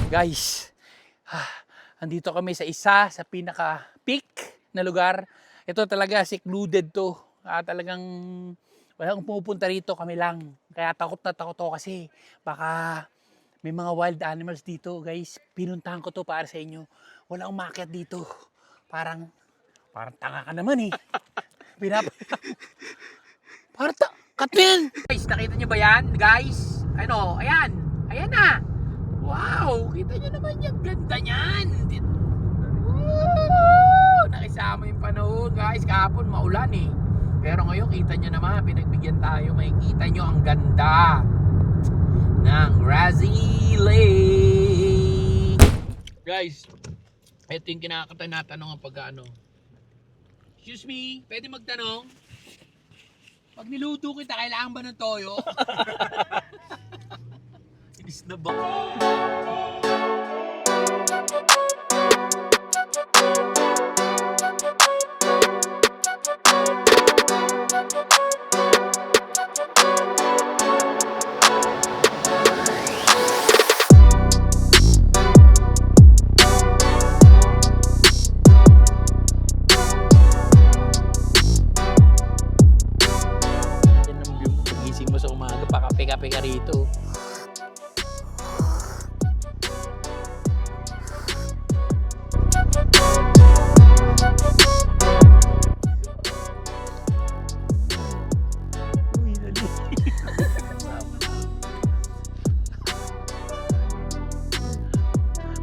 Guys, andito kami sa isa sa pinaka-peak na lugar. Ito talaga secluded to. Talagang walang pumupunta rito, kami lang. Kaya takot na takot ako kasi baka may mga wild animals dito. Guys, pinuntahan ko to para sa inyo. Walang umakyat dito. Parang tanga ka naman eh. Katwin! Guys, nakita nyo ba yan? Guys, ano, ayan. Ayan na. Wow, kita nyo naman yung ganda niyan. Woo! Nakisama yung panahon, guys. Kahapon maulan eh. Pero ngayon kita nyo naman, pinagbigyan tayo. Makikita nyo ang ganda ng Grassy Lake. Guys, ito yung kinakatanatanong ang pagkaano. Excuse me, pwede magtanong? Pag niluto kita, kailangan ba ng toyo? Inis na ba? Gising mo sa umaga, pakape-kape ka rito. Uy, dali.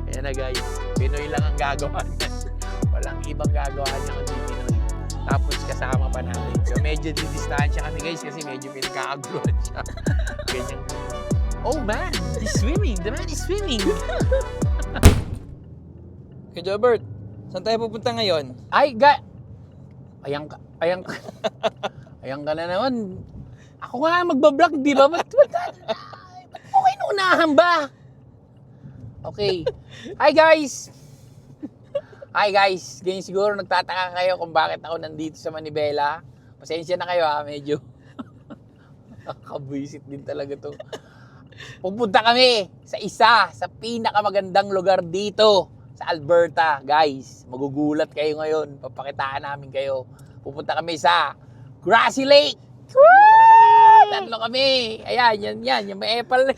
Ayan na guys, Pinoy lang ang gagawa niyan. Walang ibang gagawa niya kundi Pinoy. Tapos kasama pa namin. So medyo didistansya kami guys kasi medyo pinagkakaguluhan siya. Ganyan. Oh man, he's swimming. The man is swimming. Kay Jobert, saan tayo pupunta ngayon? Ayan ka na naman. Ako nga magbablog, di ba? Ba't okay na unahan ba? Okay. Hi guys, ganyan siguro nagtataka kayo kung bakit ako nandito sa Manibela. Pasensya na kayo medyo nakakabwisit din talaga to. Pupunta kami sa pinakamagandang lugar dito sa Alberta. Guys, magugulat kayo ngayon. Papakitaan namin kayo. Pupunta kami sa Grassy Lake. Woo! Tatlo kami. Ayan, yan. Yung may apple.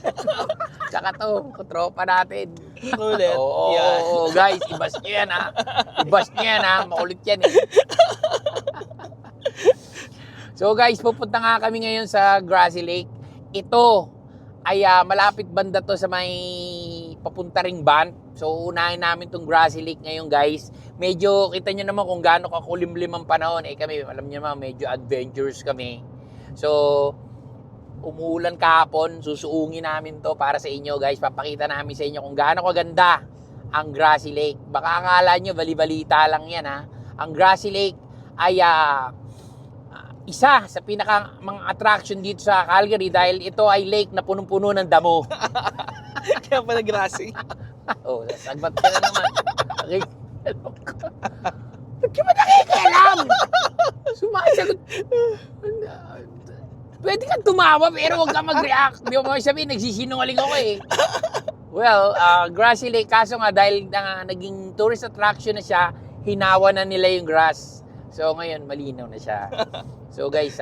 Tsaka to, katropa natin. Ulit. Oo, Yan. guys, ibas nyo yan makulit yan eh. So guys, pupunta nga kami ngayon sa Grassy Lake. Ito ay malapit banda to sa may papunta ring Banff. So unahin namin tong Grassy Lake ngayon guys. Medyo kita nyo naman kung gaano kakulimlim ang panahon. Kami, alam nyo naman, medyo adventurous kami. So umuulan kahapon, susuungin namin to para sa inyo guys. Papakita namin sa inyo kung gaano kaganda ang Grassy Lake. Baka akala nyo bali-balita lang yan ha. Ang Grassy Lake ay isa sa pinaka mga attraction dito sa Calgary dahil ito ay lake na punong-puno ng damo. Kaya pala grassy. Oh, sagbat ka na naman. Okay. Ba't ka ba nakikialam? Sumasagot. Pwede kang tumawa pero huwag kang mag-react. Hindi mo sabihin, nagsisinungaling ako eh. Well, Grassy Lake, kaso nga dahil naging tourist attraction na siya, hinawa na nila yung grass. So ngayon, malinaw na siya. So guys,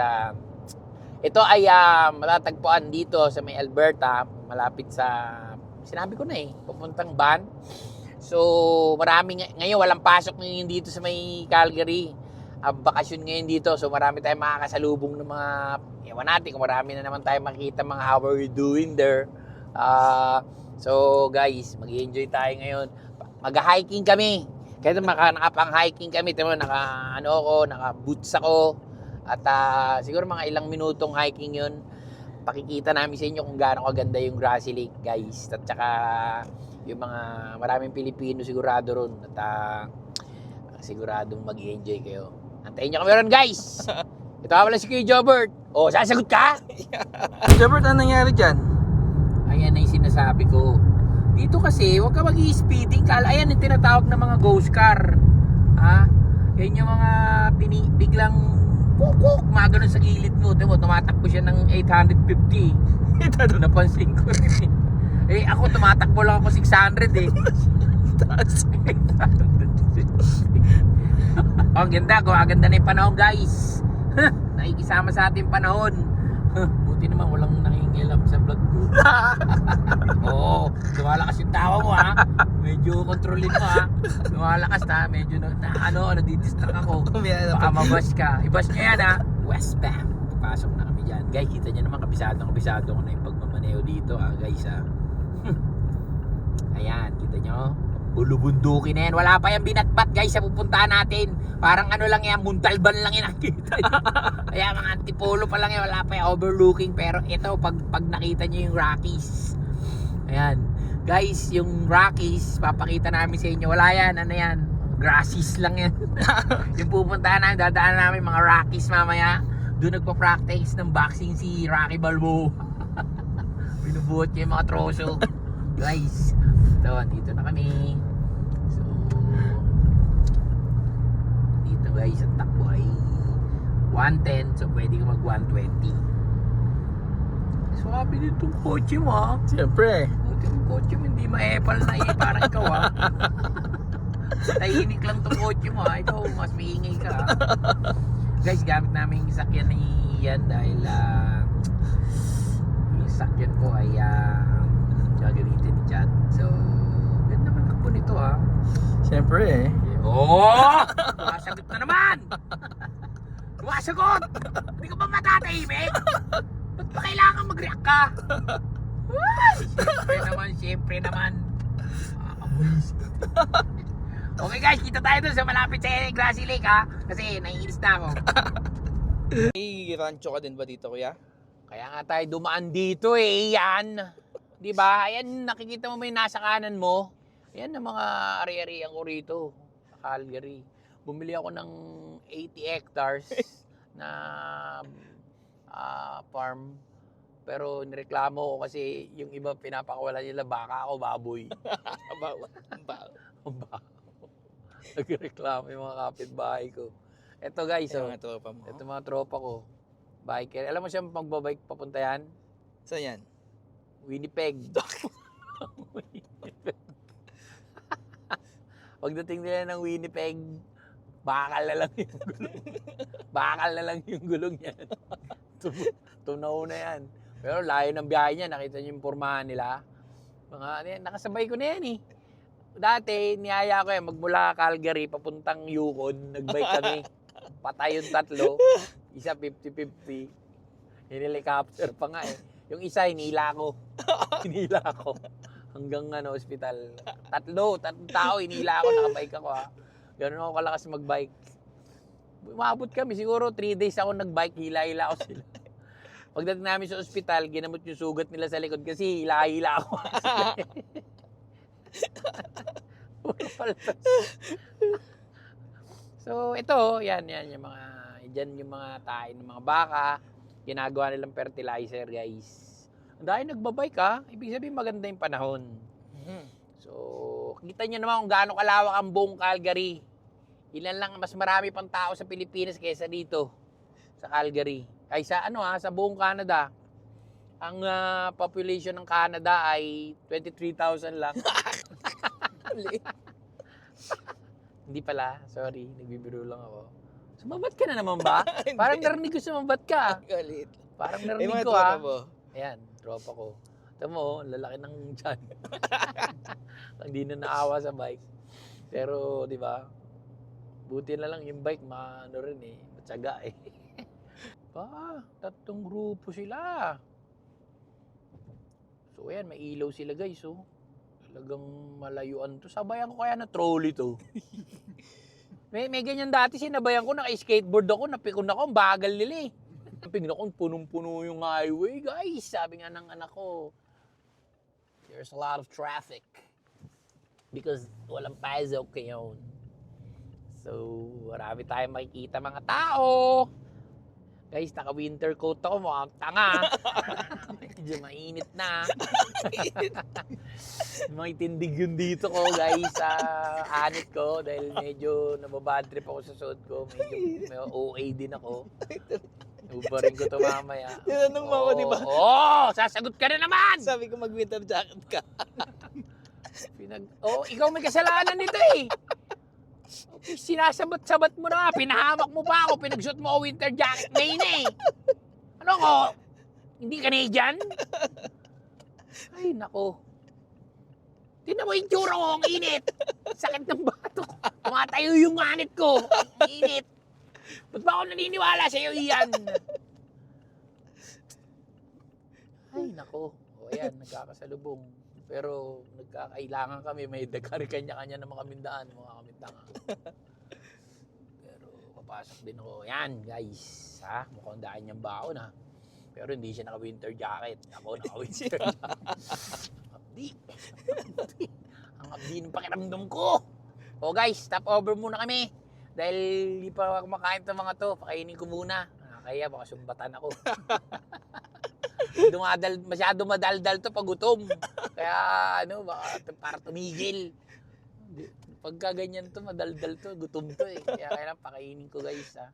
ito ay matatagpuan dito sa may Alberta, malapit sa, sinabi ko na eh, papuntang Banff. So marami, ngayon walang pasok ngayon dito sa may Calgary. Bakasyon ngayon dito, so marami tayong makakasalubong ng mga, ewan natin kung marami na naman tayong makikita mga how are you doing there. So guys, mag-enjoy tayo ngayon. Mag-hiking kami. Kaya nakapang-hiking kami, naka-boots ako. At siguro mga ilang minutong hiking yun. Pakikita namin sa inyo kung gaano kaganda yung Grassy Lake, guys. At saka yung mga maraming Pilipino sigurado ron. At siguradong mag-enjoy kayo. Antayin nyo kami ron, guys! Ito pala si Kuya Jobert. Oh, sasagot ka? Jobert, ano nangyari dyan? Ayan na yung sinasabi ko. Dito kasi, huwag ka mag-i-speeding. Ayan yung tinatawag na mga ghost car. Yan yung mga biglang pukok, gumagano sa gilid mo. Tumatakbo siya ng 850. Ito napansin ko rin. Eh, ako tumatakbo lang ako 600 eh. Oh, ang ganda ko. Ang ganda na yung panahon, guys. Nakikisama sa ating panahon. Buti naman walang nakingialam sa vlog ko. Oo, lumalakas yung tawa mo ha. Medyo kontrolin mo ha. Lumalakas na, medyo nadidistract ako. Baka mabash ka. I-bash nyo yan ha. Westbound. Pasok na kami dyan. Guys, kita nyo naman kabisado ko na yung pagmamaneo dito ha, guys ha. Ayan, kita nyo. Bulubundukin na yan. Wala pa yung binatbat guys sa pupuntahan natin. Parang ano lang yan, Muntalban lang yan nakita nyo. Kaya mga antipolo pa lang yan. Wala pa yung overlooking. Pero ito, pag nakita nyo yung Rockies. Ayan. Guys, yung Rockies, papakita namin sa inyo. Wala yan, ano yan. Grassies lang yan. Yung pupuntahan namin, dadaan namin mga Rockies mamaya. Doon nagpa-practice ng boxing si Rocky Balboa. Binubuhat niya yung mga troso. Guys, ito, dito na kami. So, dito guys, ang takbo ay 110. So, pwede ka mag 120. Swabe din itong kotse mo ha. Siyempre. Buti yung kotse mo, hindi ma-epal na parang ikaw ha. Tahimik lang itong kotse mo ha. Ikaw, mas maingay ka ha. Guys, gamit namin yung sakyan ni Ian dahil yung sakyan ko ay gagamitin ni Chad. So, ganda naman ako nito ha. Siyempre eh. Oh! Sumasagot na naman! Sumasagot! Hindi ka ba matatahimik? Ba't ba kailangan mag-react ka? Siyempre naman. Okay guys, kita tayo dun sa malapit sa Grassy Lake ha. Kasi naiinis na ako. May rancho ka din ba dito, kuya? Kaya nga tayo dumaan dito eh, yan. Diba? Ayan, nakikita mo may nasa kanan mo. Ayan ang mga ari-arian ko rito. Sa Calgary. Bumili ako ng 80 hectares na farm. Pero nireklamo ko kasi yung iba pinapakawalan nila baka ako baboy. Nagreklamo yung mga kapitbahay ko. Eto guys, Ito mga tropa mo. Ito mga tropa ko. Biker. Alam mo siya magbabike papunta yan? Saan yan? Winnipeg. Pagdating nila ng Winnipeg, bakal na lang yung gulong. Bakal na lang yung gulong yan. Tunaw na yan. Pero layo ng biyahe niya. Nakita niyo yung pormahan nila. Nakasabay ko na yan eh. Dati, niyaya ko magmula Calgary, papuntang Yukon, nagbike kami. Patay yung tatlo. Isa 50-50. Hinihelicopter pa nga eh. Yung isa, hinila ko. Hanggang ospital. Tatlong tao, hinila ako, nakabike ako ha. Ganun ako kalakas magbike. Umabot kami, siguro 3 days ako nagbike, hila-hila ako sila. Pagdating namin sa ospital, ginamot yung sugat nila sa likod kasi hila-hila ako. So ito, yan yung mga diyan yung mga tae ng mga baka, ginagawa nilang fertilizer, guys. Ang dahil nagbabike ha, ibig sabihin maganda yung panahon. So, kita niyo naman kung gaano kalawak ang buong Calgary. Ilan lang, mas marami pang tao sa Pilipinas kaysa dito sa Calgary. Ay sa sa buong Canada. Ang population ng Canada ay 23,000 lang. Hindi pala, sorry, nagbibiro lang ako. Sumabat ka na naman ba? Parang narinig ko sumabat ka. Galit. Parang narinig ko ha. Ayan, tropa ko. Ito mo, lalaki ng tiyan. Hindi na naawa sa bike. Pero, di ba? Buti na lang yung bike, rin eh. Matyaga eh. Tatlong grupo sila. So, ayan, may ilaw sila guys, oh. Talagang malayuan to. Sabayan ko kaya na trolley to. may ganyan dati, sinabayan ko, naka-skateboard ako, napikon ako, ang bagal nila eh. Napikon ako, punong-puno yung highway, guys. Sabi nga ng anak ko, there's a lot of traffic. Because walang pasok ngayon. So, marami tayong makikita mga tao. Guys, naka-winter coat ako, mukhang tanga. Medyo mainit na. May tindig yun dito ko, guys, sa anit ko. Dahil medyo nababad trip ako sa suot ko. Medyo OA din ako. Ubarin ko to mamaya. Tinanong mo ako, di ba? Oo, sasagot ka na naman! Sabi ko mag-winter jacket ka. Ikaw may kasalanan nito eh. Sinasabat-sabat mo na nga, pinahamak mo pa ako, pinagsuot mo ako winter jacket ngayon eh. Ano ko? Hindi Canadian? Ay, nako. Tingnan mo yung tsura ko, ang init. Sakit ng bato. Tumatayo yung anit ko. Ang init. Ba't ba ako naniniwala sa'yo iyan? Ay, nako. O ayan, nagkakasalubong. Pero nagkakailangan kami, may kanya-kanya ng mga kamindaan, mga kamintanga. Pero papasok din ako. Yan, guys. Ha? Mukhang daan niyang baon ha. Pero hindi siya naka-winter jacket. Ako naka-winter jacket. Abdi. Ang abdi ng pakiramdam ko. O guys, stop over muna kami. Dahil hindi pa kumakain ng mga to. Pakainin ko muna. Kaya baka sumbatan ako. Masyado madaldal to pag gutom. Kaya baka para tumigil. Pagka ganyan to, madaldal to, gutom to eh. Kaya kailangan pakainin ko guys ha.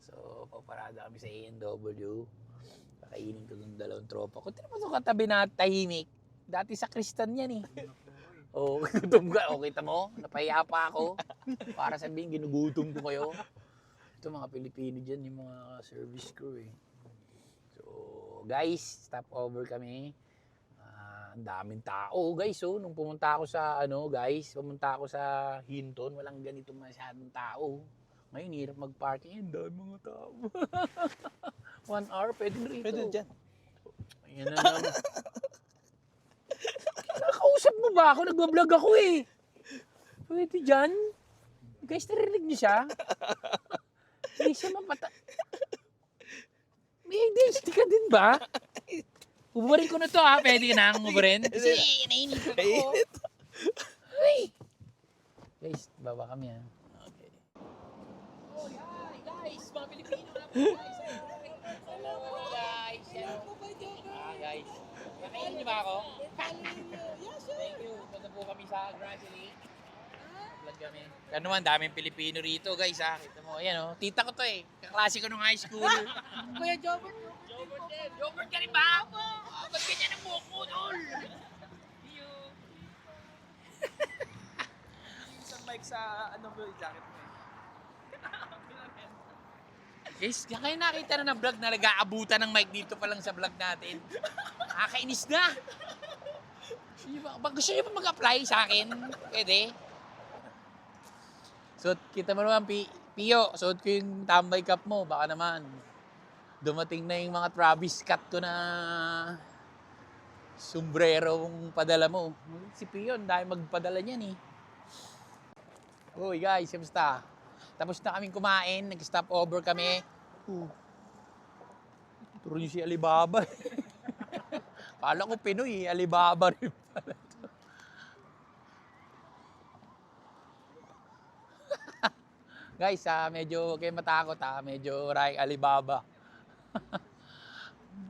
So, paparada kami sa A&W. Pakainin ko ng dalawang tropa ko. Tignan mo ito katabi na tahimik. Dati sa Kristan yan eh. Oh, gutom ka. O, kita mo? Napahiya pa ako. Para sabihin, ginugutom ko kayo. Ito mga Pilipino dyan, yung mga service crew eh. So, guys, stop over kami. Ang daming tao, guys. Oh, nung pumunta ako sa, pumunta ako sa Hinton, walang ganito masyadong tao. Ngayon, hirap mag-parking. Ang dami mga tao. 1 hour, pwede rito. Pwede dyan. Ayan na naman. Nakausap mo ba ako? Nagbablog ako eh. Pwede dyan? Guys, narinig niyo siya? Hindi siya mapata... May identity ka din ba? Uburin ko na to ha. Pwede na ang uburin. Kasi nainit ako. Ay! Guys, baba kami ha. Okay. Oh, hi guys! Mga Pilipino na po guys. Hello guys. Guys. Nakainin niyo ba ako? Thank you. Punta po kami sa Grassy. Vlog kami. Ano man, daming Pilipino rito guys ha. Kita mo, ayan oh. Tita ko to eh. Kaklase ko nung high school. Kuya Jobert. Jobert ka rin ba? Ba't ganyan ang buhok mo, tol? Isang mic sa jacket mo eh. Guys, kayo nakita na ng vlog na nag-aabutan ng mic dito pa lang sa vlog natin. Nakakainis na. Gusto niyo pa mag-apply sa akin? Pwede. So, kita mo naman, Pio, suot ko yung tambay cap mo. Baka naman, dumating na yung mga Travis Scott ko na sombrero kung padala mo. Si Pio, dahil magpadala niyan eh. Uy guys, kamusta? Tapos na kaming kumain, nag-stop over kami. Turo niyo si Alibaba. Kala ko Pinoy, Alibaba rin pala. Guys, medyo kayo matakot medyo Ray Alibaba.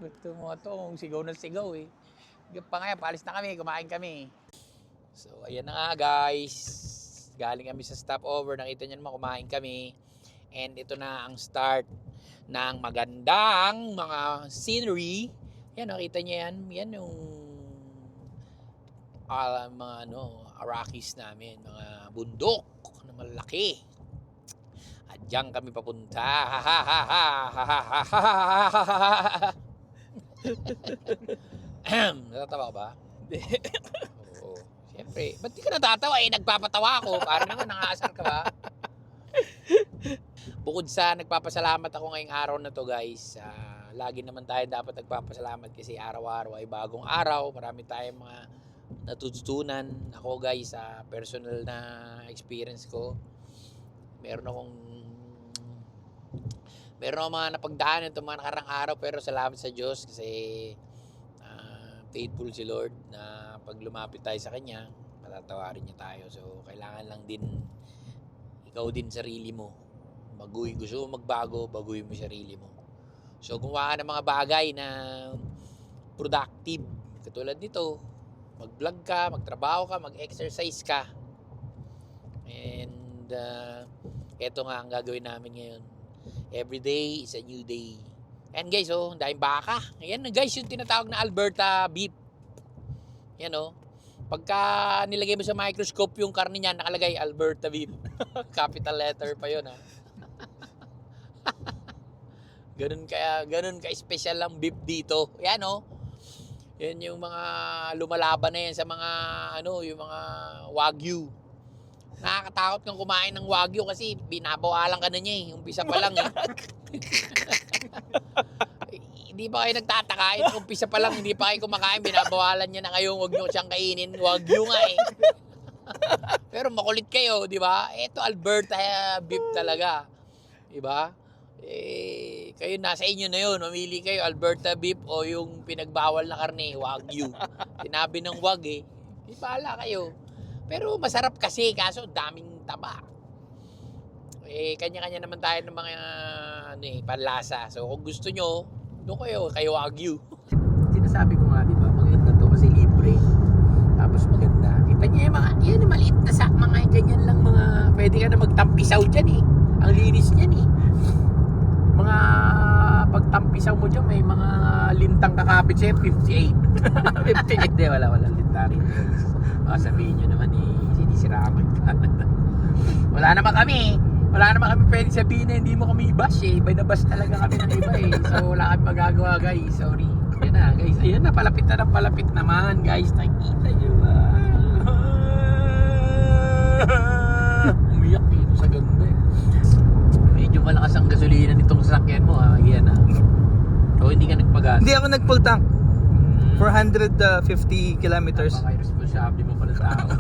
Ito mo ito, sigaw na sigaw eh. Pa nga, paalis na kami, kumain kami. So, ayan na nga guys. Galing kami sa stopover, nakita nyo naman kumain kami. And ito na ang start ng magandang mga scenery. Yan, nakita nyo yan. Yan yung mga Arrakis namin, mga bundok na malaki. At diyan kami papunta. Natatawa ka ba? Hindi. Oo. Siyempre. Ba't di ka natatawa eh? Nagpapatawa ako. Para naman nangaasar ka ba? Bukod sa nagpapasalamat ako ngayong araw na to guys. Lagi naman tayo dapat nagpapasalamat kasi araw-araw ay bagong araw. Marami tayong mga natututunan. Ako guys, sa personal na experience ko, meron akong mga napagdaanan itong mga nakarang araw, pero salamat sa Diyos kasi faithful si Lord na pag lumapit tayo sa Kanya, patatawarin niya tayo. So, kailangan lang din ikaw din sarili mo. Gusto mo magbago, baguhin mo sarili mo. So, gumawa ka ng mga bagay na productive. Katulad nito, mag-vlog ka, magtrabaho ka, mag-exercise ka. And eto nga ang gagawin namin ngayon. Every day is a new day. And guys, oh, dahil baka. Ayan guys, yung tinatawag na Alberta beef. Yan oh. Pagka nilagay mo sa microscope yung karne niya, nakalagay Alberta beef. Capital letter pa yun, ha. Ganun ka special lang beef dito. Yan oh. Yan yung mga lumalaban na yan sa mga yung mga wagyu. Nakakatakot kang kumain ng wagyu kasi binabawalan ka na niya eh. Umpisa pa lang eh. Hindi pa kayo nagtataka, umpisa pa lang hindi pa kayo kumakain, binabawalan niya na kayo, huwag niyo siyang kainin, wagyu nga eh. Pero makulit kayo, di ba? Ito Alberta beef talaga. Di ba? Eh, kayo nasa inyo na yun. Mamili kayo, Alberta beef o yung pinagbawal na karne, wagyu. Sinabi ng wag eh. Di bahala kayo. Pero masarap kasi, kaso daming taba. Eh, kanya-kanya naman tayo ng mga panlasa. So, kung gusto nyo, doon kayo wagyu. Sinasabi ko nga, di ba? Maganda to kasi libre. Tapos maganda. Kita nyo yung mga, yan, maliit na sa mga ganyan lang mga, pwede ka na magtampisaw dyan eh. Ang linis niyan eh. Mga pagtampisaw mo dyan, may mga lintang kakapit sa'yo, 58. 58, di, wala linta rin. Sabihin nyo naman eh, sinisira ako. Wala naman kami pwede sabihin na hindi mo kami i-bash eh. Iba-bash talaga kami ng iba eh. So wala kami magagawa guys, sorry. Yan na guys, ayan na, palapit naman guys. Nakikita nyo ba? Umiyak dito sa ganda eh. Medyo malakas ang gasolina nitong sasakyan mo ha. Yan ha. O hindi ka nagpagas. Hindi ako nag-full tank. 450 kilometers. Napaka-irresponsible mo pala tao.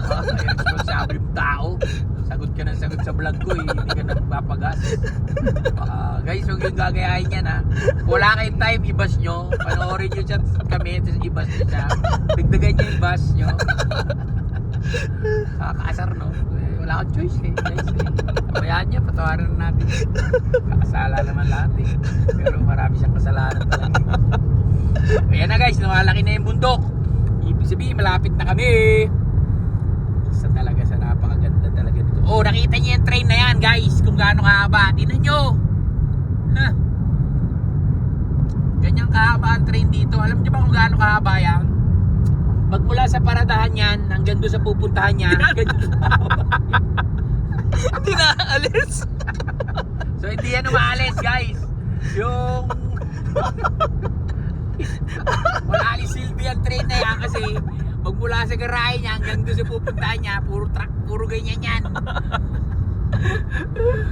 Napaka-irresponsible mo tao. Sagot ka ng sagot sa vlog ko eh. Hindi ka nagpapagas. Guys, huwag yung gagayahin yan ha. Wala kayong time, i-bash nyo. Panoorin nyo siya kami, tapos i-bash nyo siya. Dagdagan nyo yung bash nyo. Kakasar no. Wala akong choice eh. Guys, kabayaan niya, patawarin na natin. Kakasala naman lahat eh. Pero marami siyang kasalanan talaga. Ayan na guys, lumalaki na yung bundok. Ibig sabihin, malapit na kami. Isa talaga sa napakaganda talaga dito. Oh, nakita niyo yung train na yan guys, kung gaano kahaba. Tingnan nyo. Ganyang kahaba ang train dito. Alam niyo ba kung gaano kahaba yan? Magmula sa paradahan yan, hanggang doon sa pupuntahan niya, ganyan kahaba. Hindi na alis. So hindi yan umaalis guys. Yung wala alis silbi ang train na yan kasi magmula sa garahe niya hanggang doon sa pupuntahan niya, puro truck, puro ganyan yan.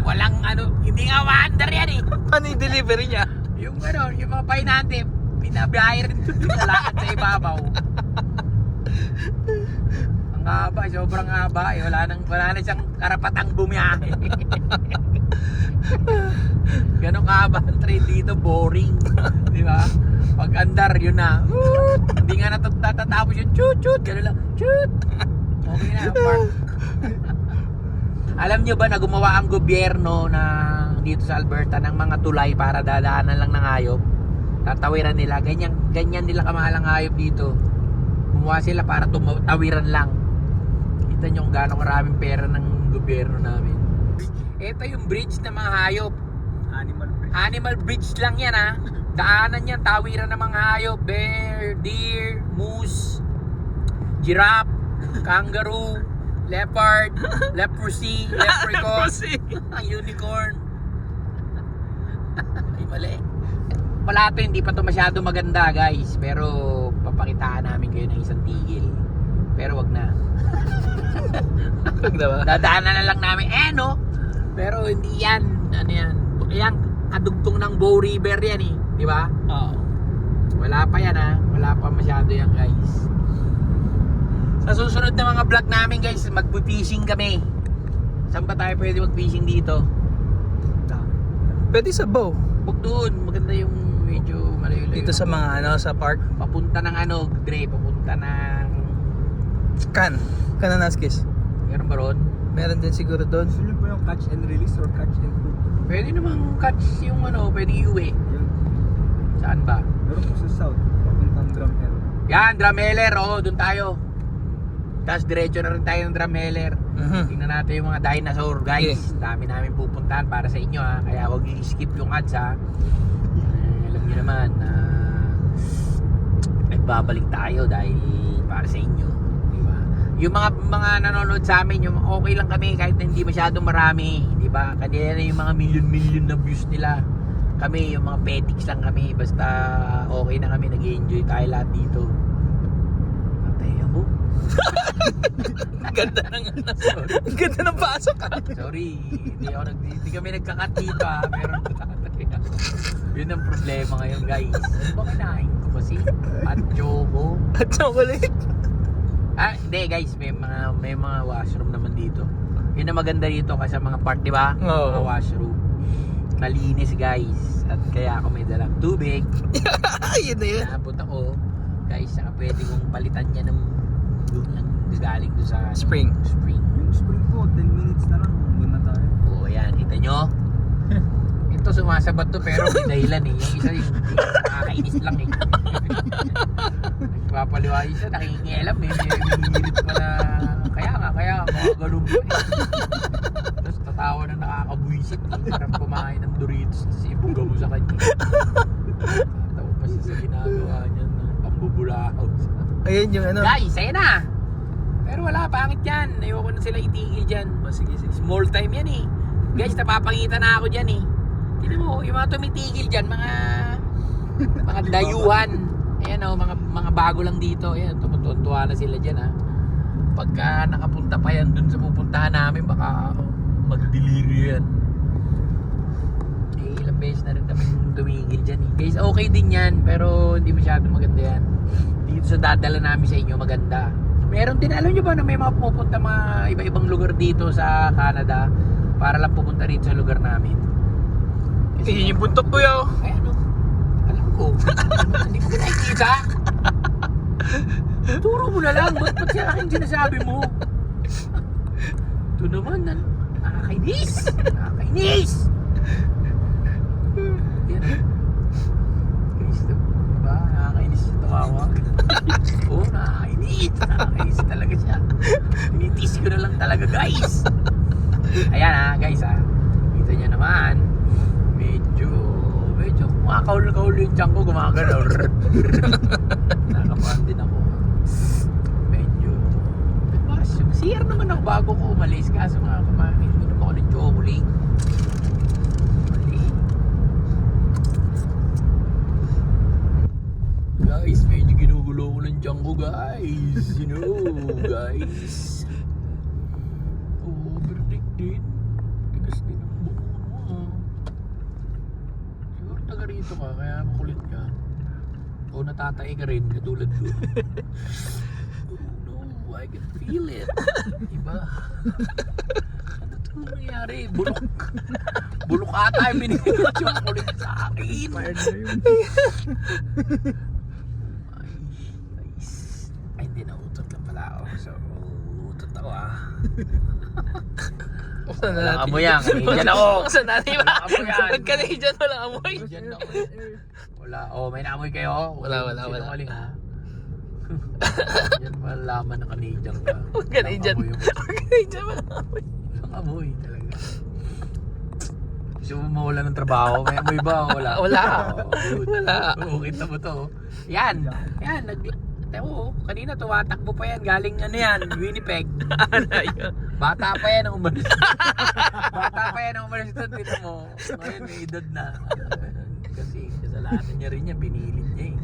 Walang hindi nga maandar yan eh. Ano yung delivery niya? Yung yung mga pahinante, pinabiyahe rin doon sa lakad sa ibabaw. Ang haba, sobrang haba eh. Wala na siyang karapatang bumiyahe. Ganun kahaba ang train dito, boring. Di ba? Pag andar, yun na. Hindi nga natatapos yung chut-chut. Ganun lang, chut. Okay na, park. Alam nyo ba na gumawa ang gobyerno dito sa Alberta ng mga tulay para dadaanan lang ng hayop? Tatawiran nila. Ganyan nila kamahal ang hayop dito. Gumawa sila para tawiran lang. Kita nyo kung gaano maraming pera ng gobyerno namin. Ito yung bridge ng mga hayop. Animal bridge lang yan ha. Daanan yan, tawiran ng mga hayop. Bear, deer, moose, giraffe, kangaroo, leopard, leprosy, leprechaun, unicorn. Ay mali. Wala to, hindi pa to masyado maganda guys. Pero papakitaan namin kayo ng isang tigil. Pero wag na. Dadaanan na lang namin. Pero hindi yan. Yan, kadugtong ng Bow River yan eh. Di ba? Oo. Wala pa yan ha. Wala pa masyado yan guys. Sa susunod na mga vlog namin guys, mag-fishing kami. Saan ba tayo pwede mag-fishing dito? Pwede sa Bow. Huwag doon. Maganda yung medyo malayo-layo. Dito sa mga sa park. Papunta ng Dre, papunta ng Kananaskis. meron ba ron? Meron din siguro doon. Gusto nyo po yung catch and release or catch and cook? Pwede namang catch yung pwede iuwi. Yun. Saan ba? Meron po sa south, papuntang Drumheller. Yan, Drumheller. Oo, doon tayo. Tapos diretso na rin tayo ng Drumheller. Tingnan natin yung mga dinosaur, guys. Dami namin pupuntahan para sa inyo, ha. Kaya huwag niyo skip yung ads, ha. Alam niyo naman na nagbabalik tayo dahil para sa inyo, di ba? Yung mga nanonood sa amin, yung okay lang kami kahit na hindi masyadong marami, di ba? Kanina na yung mga million na views nila. Kami, yung mga petics lang kami, basta okay na kami, nag-enjoy tayo lahat dito. Patay ako. Ganda ng ang ganda ng pasok ka. Sorry, hindi kami nagkakat dito, ha. Meron tatay ako. Yun ang problema ngayon, guys. Ano ba kinain ko kasi? At choco. At chocolate. Hindi guys, may mga washroom naman dito. Yun ang maganda dito kasi mga part, di ba? Oo. Mga washroom. Malinis, guys. At kaya ako may dalang tubig. Yun na yun. Naabot ako. Guys, saka pwede kong palitan niya ng galing doon sa Spring. Yung spring po, 10 minutes na lang. Doon na tayo. Oo, ayan. Kita nyo? Ito sumasabat to pero may dahilan eh. Yung isa nakakainis lang eh. Nagpapaliwa isa, nakikialam eh. May hinihirit pa na kaya mga ganun po eh. Tapos tatawa na nakakabuisit eh. Parang kumain ng Doritos tapos ibuga mo sa kanya. Tawa pa siya sa ginagawa niya ng pambubulahaw. Ayun yung ano. Guys, ayun na! Pero wala, pangit yan. Ayoko na sila itigil dyan. Sige. Small time yan eh. Guys, napapangita na ako dyan eh. Tignan mo, yung mga tumitigil dyan, mga dayuhan. Ayan o, mga bago lang dito. Ayan, tumutuwa na sila dyan ha. Pagka nakapunta pa yan dun sa pupuntahan namin, baka mag-delirio yan. Ilang beses na rin kami tumigil dyan eh. Guys, okay din yan, pero hindi masyado maganda yan. Dito sa dadala namin sa inyo, maganda. Meron din, alam nyo ba na may mga pupunta mga iba-ibang lugar dito sa Canada para lang pupunta rito sa lugar namin. Yun yung buntok ko yaw. Ay ano? Alam ko. Hindi ko nakikita. Turo mo na lang. Ba't siya aking sinasabi mo? Ito naman. Nakakainis. Nakakainis. Yan. Guys, diba? Nakakainis siya tumawag. Oo, nakakainis. Nakakainis talaga siya. Tinitis ko na lang talaga, guys. Ayan ha, guys ha. Kita niya naman. Medyo kumakaul-kaul yung tiyan ko, gumagalaw. Nakakabahan din ako. Medyo masir naman ako bago ko umalis. Kaso nga kumain ako ng chocolate. Mali. Guys, medyo ginugulo ko ng tiyan ko, guys. You know, guys. Overtake din. Tigas din ang buko mo. Siguro taga rito ka, kaya makulit ka. O natatay ka rin, katulad ko. Oh no, I can feel it. Diba? Ano ito nangyayari? Bulok ata yung binigay ko yung kulit sa akin. Ay, hindi na utot lang pala ako. So, utot ako ah. Saan na Walang natin? amoy yan. Canadian ako. Saan natin ba? Walang amoy yan. Pag Canadian walang amoy. Canadian ako. Wala. Oh, may naamoy kayo? Wala. Sinungaling, ha? Yan malaman na Canadian ka. Canadian. Walang amoy yung- Canadian walang amoy. Walang amoy talaga. Gusto mo mawala ng trabaho? May amoy ba? Wala. Wala. Good. Wala. Oo, kita mo to. Yan. Ewo, kanina tumatakbo pa yan. Galing ano yan, Winnipeg. Bata pa yan ang umalis. Bata pa yan ang umalis doon. Dito mo. Ngayon may edad na. Kasi kasalanan niya rin yan. Pinilit niya eh.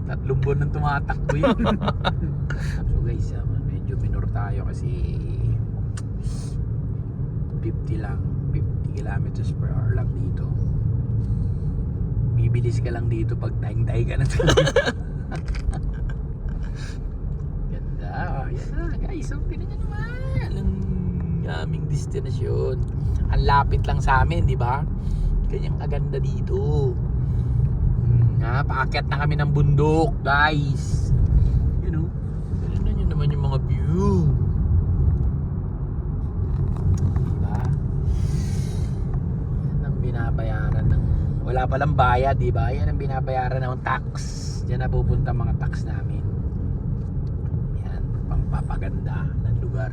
3 buwan nang tumatakbo yun. So guys, medyo minor tayo kasi 50 lang. 50 kilometers per hour lang dito. Bibilis ka lang dito pag daing-daing ka na talaga. Ganda. Yan na guys. So, tingnan nyo naman. Ang aming destinasyon. Ang lapit lang sa amin, di ba? Kanyang kaganda dito. Paakyat na kami ng bundok, guys. You know, tingnan nyo naman yung mga view. Diba? Yan ang binabayaran ng... Wala palang bayad, diba? Yan ang binabayaran ng tax. Diyan na pupunta mga tax namin. Yan, pampapaganda ng lugar.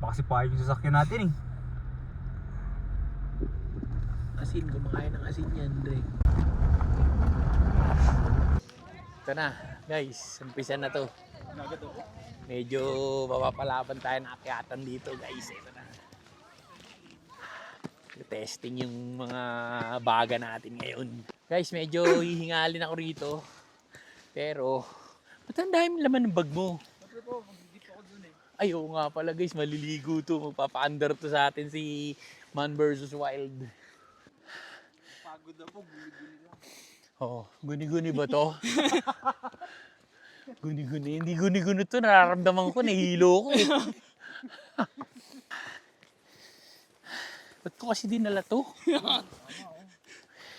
Baka sipahin yung sasakyan natin eh. Asin, kumakain ng asin yan, Dre. Ito na, guys. Umpisa na to. Medyo mapapalaban tayo ng akyatan dito, guys. Ito na. Testing yung mga baga natin ngayon. Guys, medyo hihingalin ako rito. Pero, ba't ang daming laman ng bag mo? Ay, oo nga pala guys, maliligo to. Magpapa-under to sa atin si Man vs. Wild. Pagod na po, guli-guli lang. Oo, guni-guni ba to? Guni-guni. Hindi guni-guni to. Nararamdaman ko, nahihilo ko eh. Ba't ko kasi dinala to?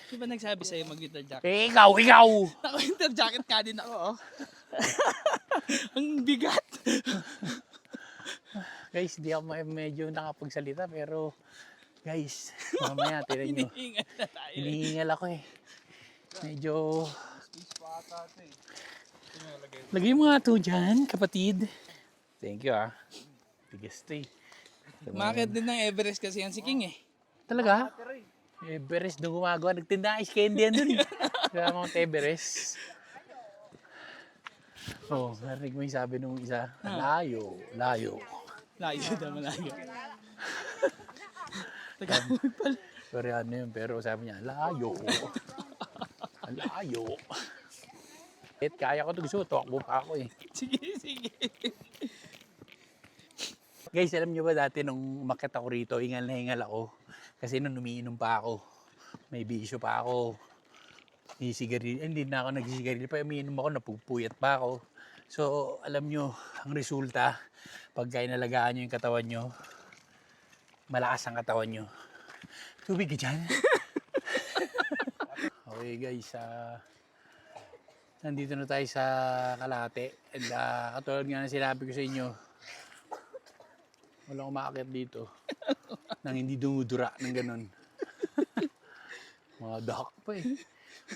Di ba nagsabi sa'yo mag-winter jacket? Eh, ikaw! Naka-winter jacket ka din ako, oh. Ang bigat. Guys, hindi ako medyo nakapagsalita pero guys, mamaya tinan nyo. Hinihingal na tayo. Hinihingal ako eh. Medyo... Lagay mo nga to dyan, kapatid. Thank you ah. Biggest eh. Market din ng Everest kasi yan si King eh. Talaga? Everest doon gumagawa. Nagtinda ng ice candy yan doon. Kaya Mount Everest. Oh, narinig mo yung sabi nung isa. Layo, layo. Layo na malayo. Sorry ano yun, pero sabi niya, layo. Layo. Kaya ko ito gusto, tuwakbo pa ako eh. Sige, sige. Guys, alam niyo ba dati nung umakyat ako rito, hingal na hingal ako. Kasi nung umiinom pa ako, may bisyo pa ako. Hindi na ako nagsisigarilyo pa. Umiinom ako, napupuyat pa ako. So, alam nyo, ang resulta, pagka inalagaan nyo yung katawan nyo, malakas ang katawan nyo. Tubig ka dyan? Okay guys, nandito na tayo sa Kalate. And katulad nga na sinabi ko sa inyo, walang umakakit dito nang hindi dumudura ng ganun. Mga dahak pa eh.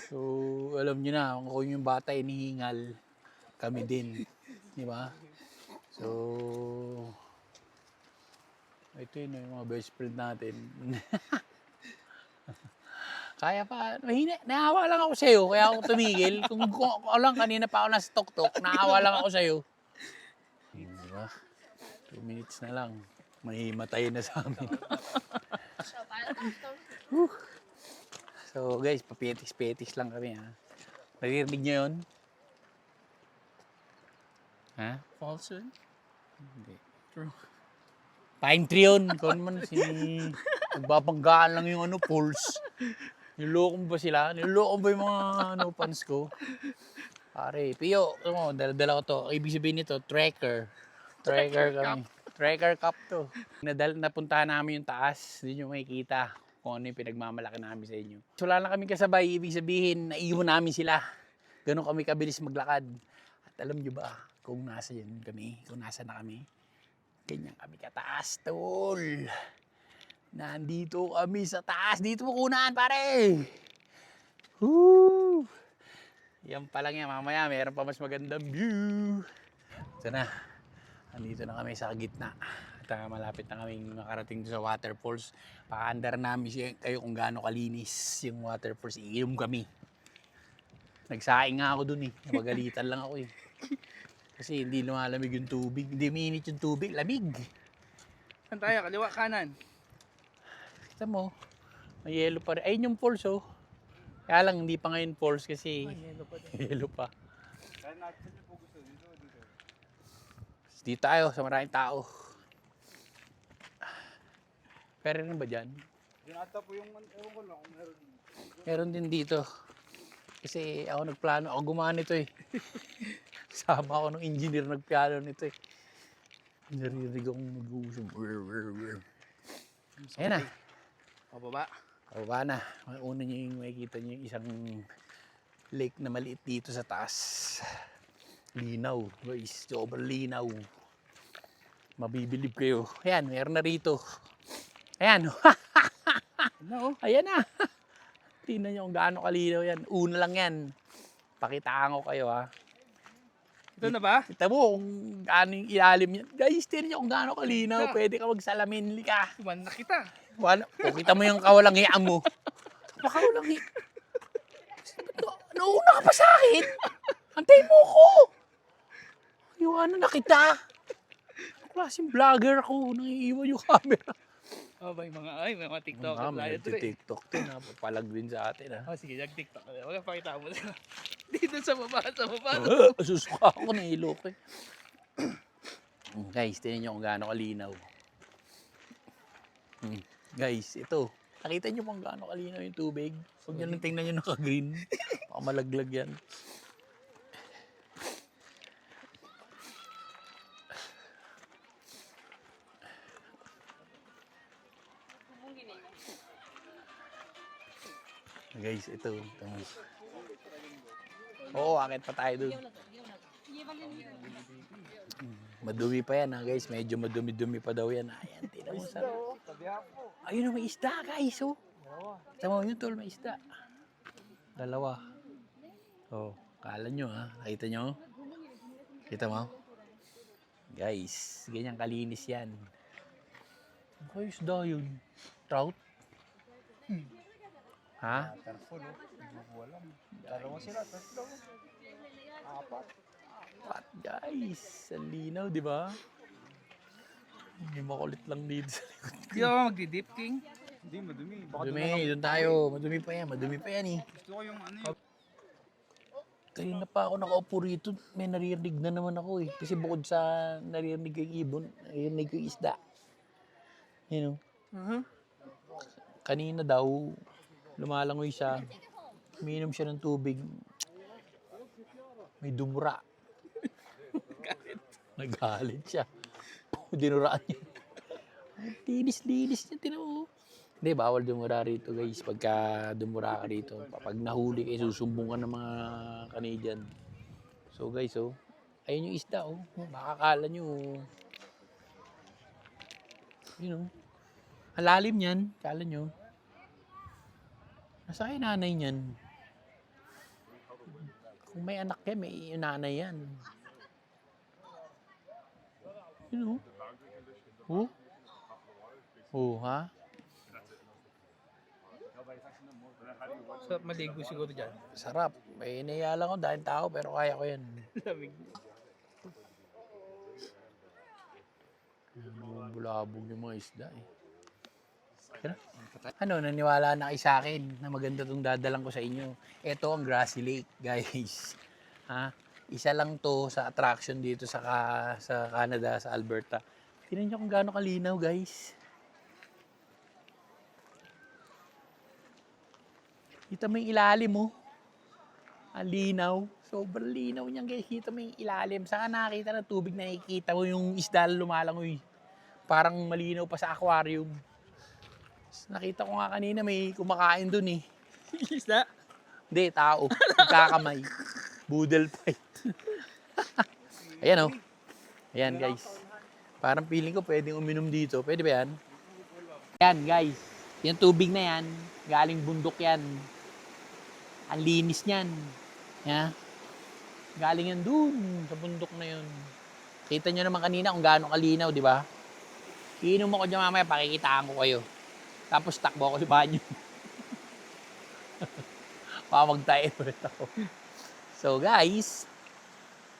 So, alam nyo na, kung yung bata inihingal, kami din. Di ba? So, ito yun, yung mga best friend natin. Kaya pa, naawa lang ako sa'yo, kaya ako tumigil. Kung lang, kanina pa ako nasa tok-tok, naawa lang ako sa'yo. Di ba? 2 minutes na lang. May matay na sa amin. So guys, papetis-petis lang kami ha. Naririnig nyo yun? Ha? False yun? Hindi. True. Pine tree yun. Kung man nagbabanggaan lang yung pulse. Niloloko mo ba sila? Niloloko ba yung mga fans ko? Pare, Pio, dala ko to. Ibig sabihin nito, tracker. Tracker kami. Tracker cup to. Napuntahan namin yung taas. Doon nyo makikita kung ano yung pinagmamalaki namin sa inyo. So, wala na kami kasabay. Ibig sabihin, naiwan namin sila. Ganon kami kabilis maglakad. At alam nyo ba kung nasa yun kami? Kung nasa na kami? Ganyan kami kataas, tol. Nandito kami sa taas. Dito mo kunaan, pare. Woo! Yan pa lang yan. Mamaya, meron pa mas magandang view. Ito na. Nandito na kami sa gitna. At malapit na kami makarating sa waterfalls. Paka-andar namin kayo kung gaano kalinis yung waterfalls. Iinom kami. Nagsaing nga ako dun eh. Napagalitan lang ako eh. Kasi hindi lumalamig yung tubig. Hindi mainit yung tubig. Lamig. Saan tayo? Kaliwa, kanan? Kita mo, may yellow pa rin. Ayun yung falls oh. Kaya lang hindi pa ngayon falls kasi yellow pa. Dito tayo sa maraming tao. Pero rin ba dyan? Diyan ata po yung, ewan ko lang kung meron. Meron din dito. Kasi ako nagplano, ako gumawa nito eh. Sama ako ng engineer nagplano nito eh. Naririnig akong mag-uusap. Ayan na. Pababa. Pababa na. Una nyo yung makikita nyo yung isang lake na maliit dito sa taas. Linaw. Guys, sobrang linaw. Mabibilib kayo. Ayan, meron na rito. Ayan. No. Ayan na. Tingnan nyo kung gaano kalinaw yan. Una lang yan. Pakitaan ko kayo ha. Ito na ba? Kita mo kung gaano yung ilalim yan. Guys, tingnan nyo kung gaano kalinaw. Pwede ka magsalamin. Lika. Tuman na kita. Wala. O, kita mo yung kawalang hiya mo. Kawalang hiya. Nauna ka pa sa akin. Antay mo ko. Iwanan na kita. Klaseng vlogger ako. Nangiiwan yung camera. Oh, may mga TikTok. TikTok din. Papalag din sa atin. Oh, sige, nag-TikTok. Huwag pakita mo. Dito sa baba. Susuka ako na ilok eh. Guys, tingnan nyo kung gaano kalinaw. Guys, ito. Nakita nyo kung gaano kalinaw yung tubig. Huwag nyo lang tingnan nyo naka-green. Baka malaglag yan. Guys, ito. Oo, akit pa tayo doon. Madumi pa yan ha guys. Medyo madumi-dumi pa daw yan. Ayan, tingnan mo sa... Ayun, may isda guys. Oh. Kita mo yun tol, may isda. Dalawa. Oh, kala nyo ha. Nakita nyo? Kita mo? Guys, ganyan kalinis yan. Ay, isda yun. Trout? Ha? Dalawa sila, tatlo. Apat. What guys? Ang linaw, di ba? Hindi makulit lang dito sa likod. Hindi ako magdi-dip, King. Hindi, madumi. Baka Madumi, doon tayo. Madumi pa yan eh. gusto ko yung ano yun. Kanina pa ako nakaupo rito, may naririnig na naman ako eh. Kasi bukod sa naririnig ko yung ibon, naririnig ko yung isda. You know? Kanina daw, lumalangoy siya. Umiinom siya ng tubig. May dumura. Nagalit siya. Dinuraan niya. Linis-linis niya, tinan mo. Hindi, bawal dumura rito guys. Pagka dumura ka rito, pag nahuli kayo, susumbong ka ng mga Canadian. So guys, oh, ayun yung isda, oh. Baka akala nyo, you know, halalim yan, akala nyo. Nasa kay nanay niyan? Kung may anak yan, may nanay yan. You know? Oh? Oh, ha? So, maligo siguro dyan. Sarap. May inayala ko dahil tao pero kaya ko yan. Lamig. Bulabog yung mga isda eh. Ano, naniwala na kayo sa akin na maganda itong dadalang ko sa inyo. Ito ang Grassy Lake, guys. Ha? Isa lang to sa attraction dito sa Canada, sa Alberta. Tingnan nyo kung gaano kalinaw, guys. Kita mo yung ilalim mo. Ang linaw. Sobrang linaw niyan, guys. Kita mo yung ilalim. Saan ka nakakita ng tubig na nakikita mo yung isda lumalangoy. Parang malinaw pa sa aquarium. Nakita ko nga kanina may kumakain dun eh. Isda? Hindi, tao. Magkakamay. Boodle fight. Ayan oh. Ayan guys. Parang feeling ko pwedeng uminom dito. Pwede ba yan? Ayan guys. Yung tubig na yan, galing bundok yan. Ang linis niyan. Yeah. Galing yan dun sa bundok na yun. Kita nyo naman kanina kung gaano kalinaw, di ba? Iinom ako dyan mamaya, pakikitaan ko kayo. Tapos takbo ako sa banyo. Pamagtayin ulit ako. So guys,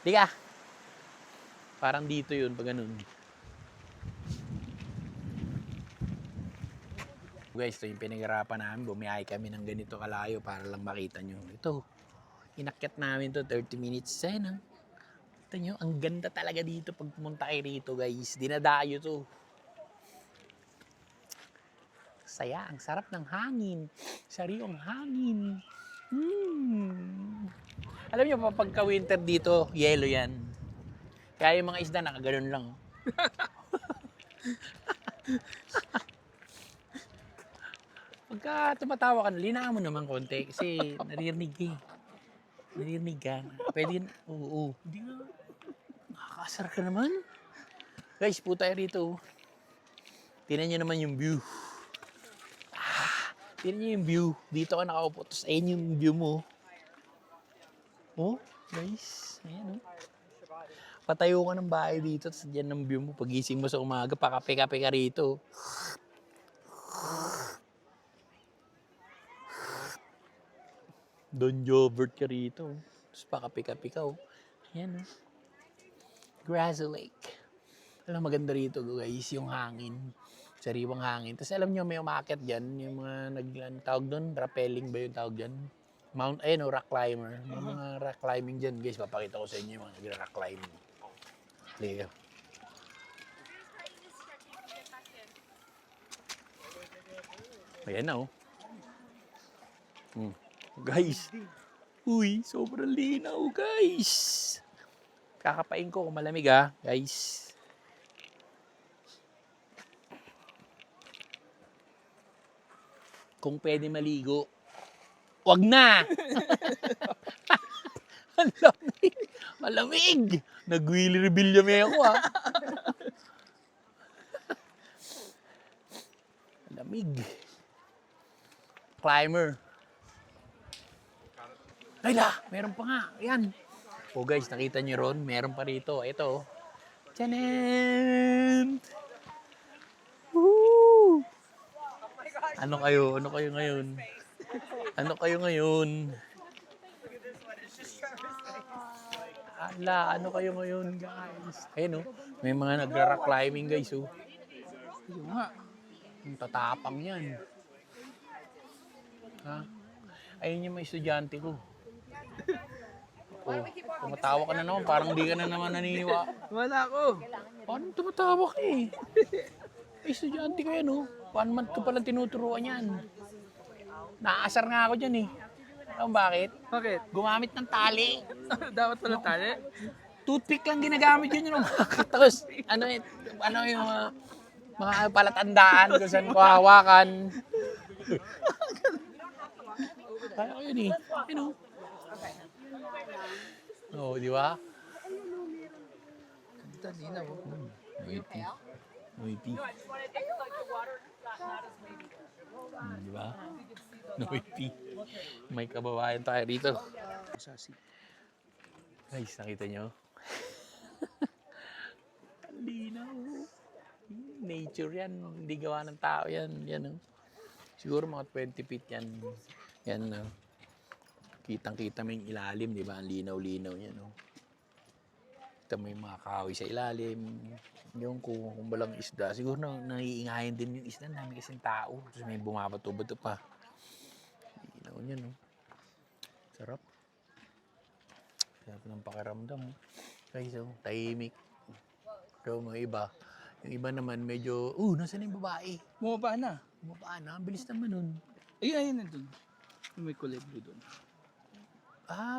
di ka. Parang dito yun, pag ganun. Guys, ito yung pinag-arapan namin. Bumiyahe kami ng ganito kalayo para lang makita nyo. Ito, inakyat namin to 30 minutes. Sana. Kita nyo, ang ganda talaga dito pag pumunta kayo rito guys. Dinadayo to. Saya, ang sarap ng hangin. Sariwang hangin. Alam nyo pa, pagka winter dito, yelo yan. Kaya yung mga isda nakaganon lang. Pagka tumatawa ka, linaan mo naman konti kasi naririnig ka eh. Naririnig ka. Pwede, oo. Hindi nga. Nakakasar ka naman. Guys, po tayo rito. Tingnan nyo naman yung view. Tingnan nyo yung view. Dito ka nakaupo. Tapos ayun yung view mo. Oh, guys. Ayan oh. Patayo ka ng bahay dito, tapos dyan ang view mo. Pagising mo sa umaga, pakape-kape ka rito. Don Jobert ka rito. Tapos pakape-kape ka. Oh. Ayan, oh. Grassy Lake. Alam, maganda rito, guys, yung hangin. Sariwang hangin. Tapos alam nyo, may umakyat dyan. Yung mga tawag doon, rappelling ba yung tawag dyan? Mount, ayun, rock climber. May mga rock climbing dyan, guys. Papakita ko sa inyo yung mga nag-rock climbing. Liga. Ayan na, oh. Guys. Uy, sobrang linaw, guys. Kakapain ko kung malamig, guys. Kung pwede maligo, wag na! Ang lamig! Malamig! Nag-wheelie rebellion ako, Malamig. Climber. Ay meron pa nga. Ayan. Oh guys, nakita nyo ron? Meron pa rito. Ito. Tiyanan! Woo! Ano kayo? Ano kayo ngayon? Ano kayo ngayon? Ano kayo ngayon, guys? Ayun, may mga nagra-rock climbing, guys, Ayun nga. Yung tatapang yan. Ha? Ayun yung mga estudyante ko. Tumatawa ka na naman. Parang di ka na naman naniniwa. Wala ako. Paano tumatawa ka eh? Estudyante ko yan, 1 month ko palang tinuturuan yan. Naasar nga ako dyan, Alam bakit? Bakit? Gumamit ng tali. Dapat pala tali. Toothpick lang ginagamit yun yung tapos ano yung mga palatandaan kung saan ko hawakan. Kaya ko yun di ba? Ganda, linaw. Noity. Di ba? Noity. May kababayan tayo dito. Guys, nakita nyo? Linaw. Nature yan. Hindi gawa ng tao yan. Yan, Siguro mga 20 feet yan. Yan, Kitang-kita mo yung ilalim, di ba? Ang linaw-linaw yan, Kita mo yung mga kahoy sa ilalim. Yung kung balang isda. Siguro naiingayin din yung isda. Dami kasing tao. Tapos may bumabato-bato pa. Linaw yan, Sarap. Sarap ng pakiramdam. Guys, tahimik. Pero mga iba. Yung iba naman medyo, nasaan yung babae? Bumaba na. Bumaba na. Ang bilis naman nun. Ayun, nandun. May kulay blue doon.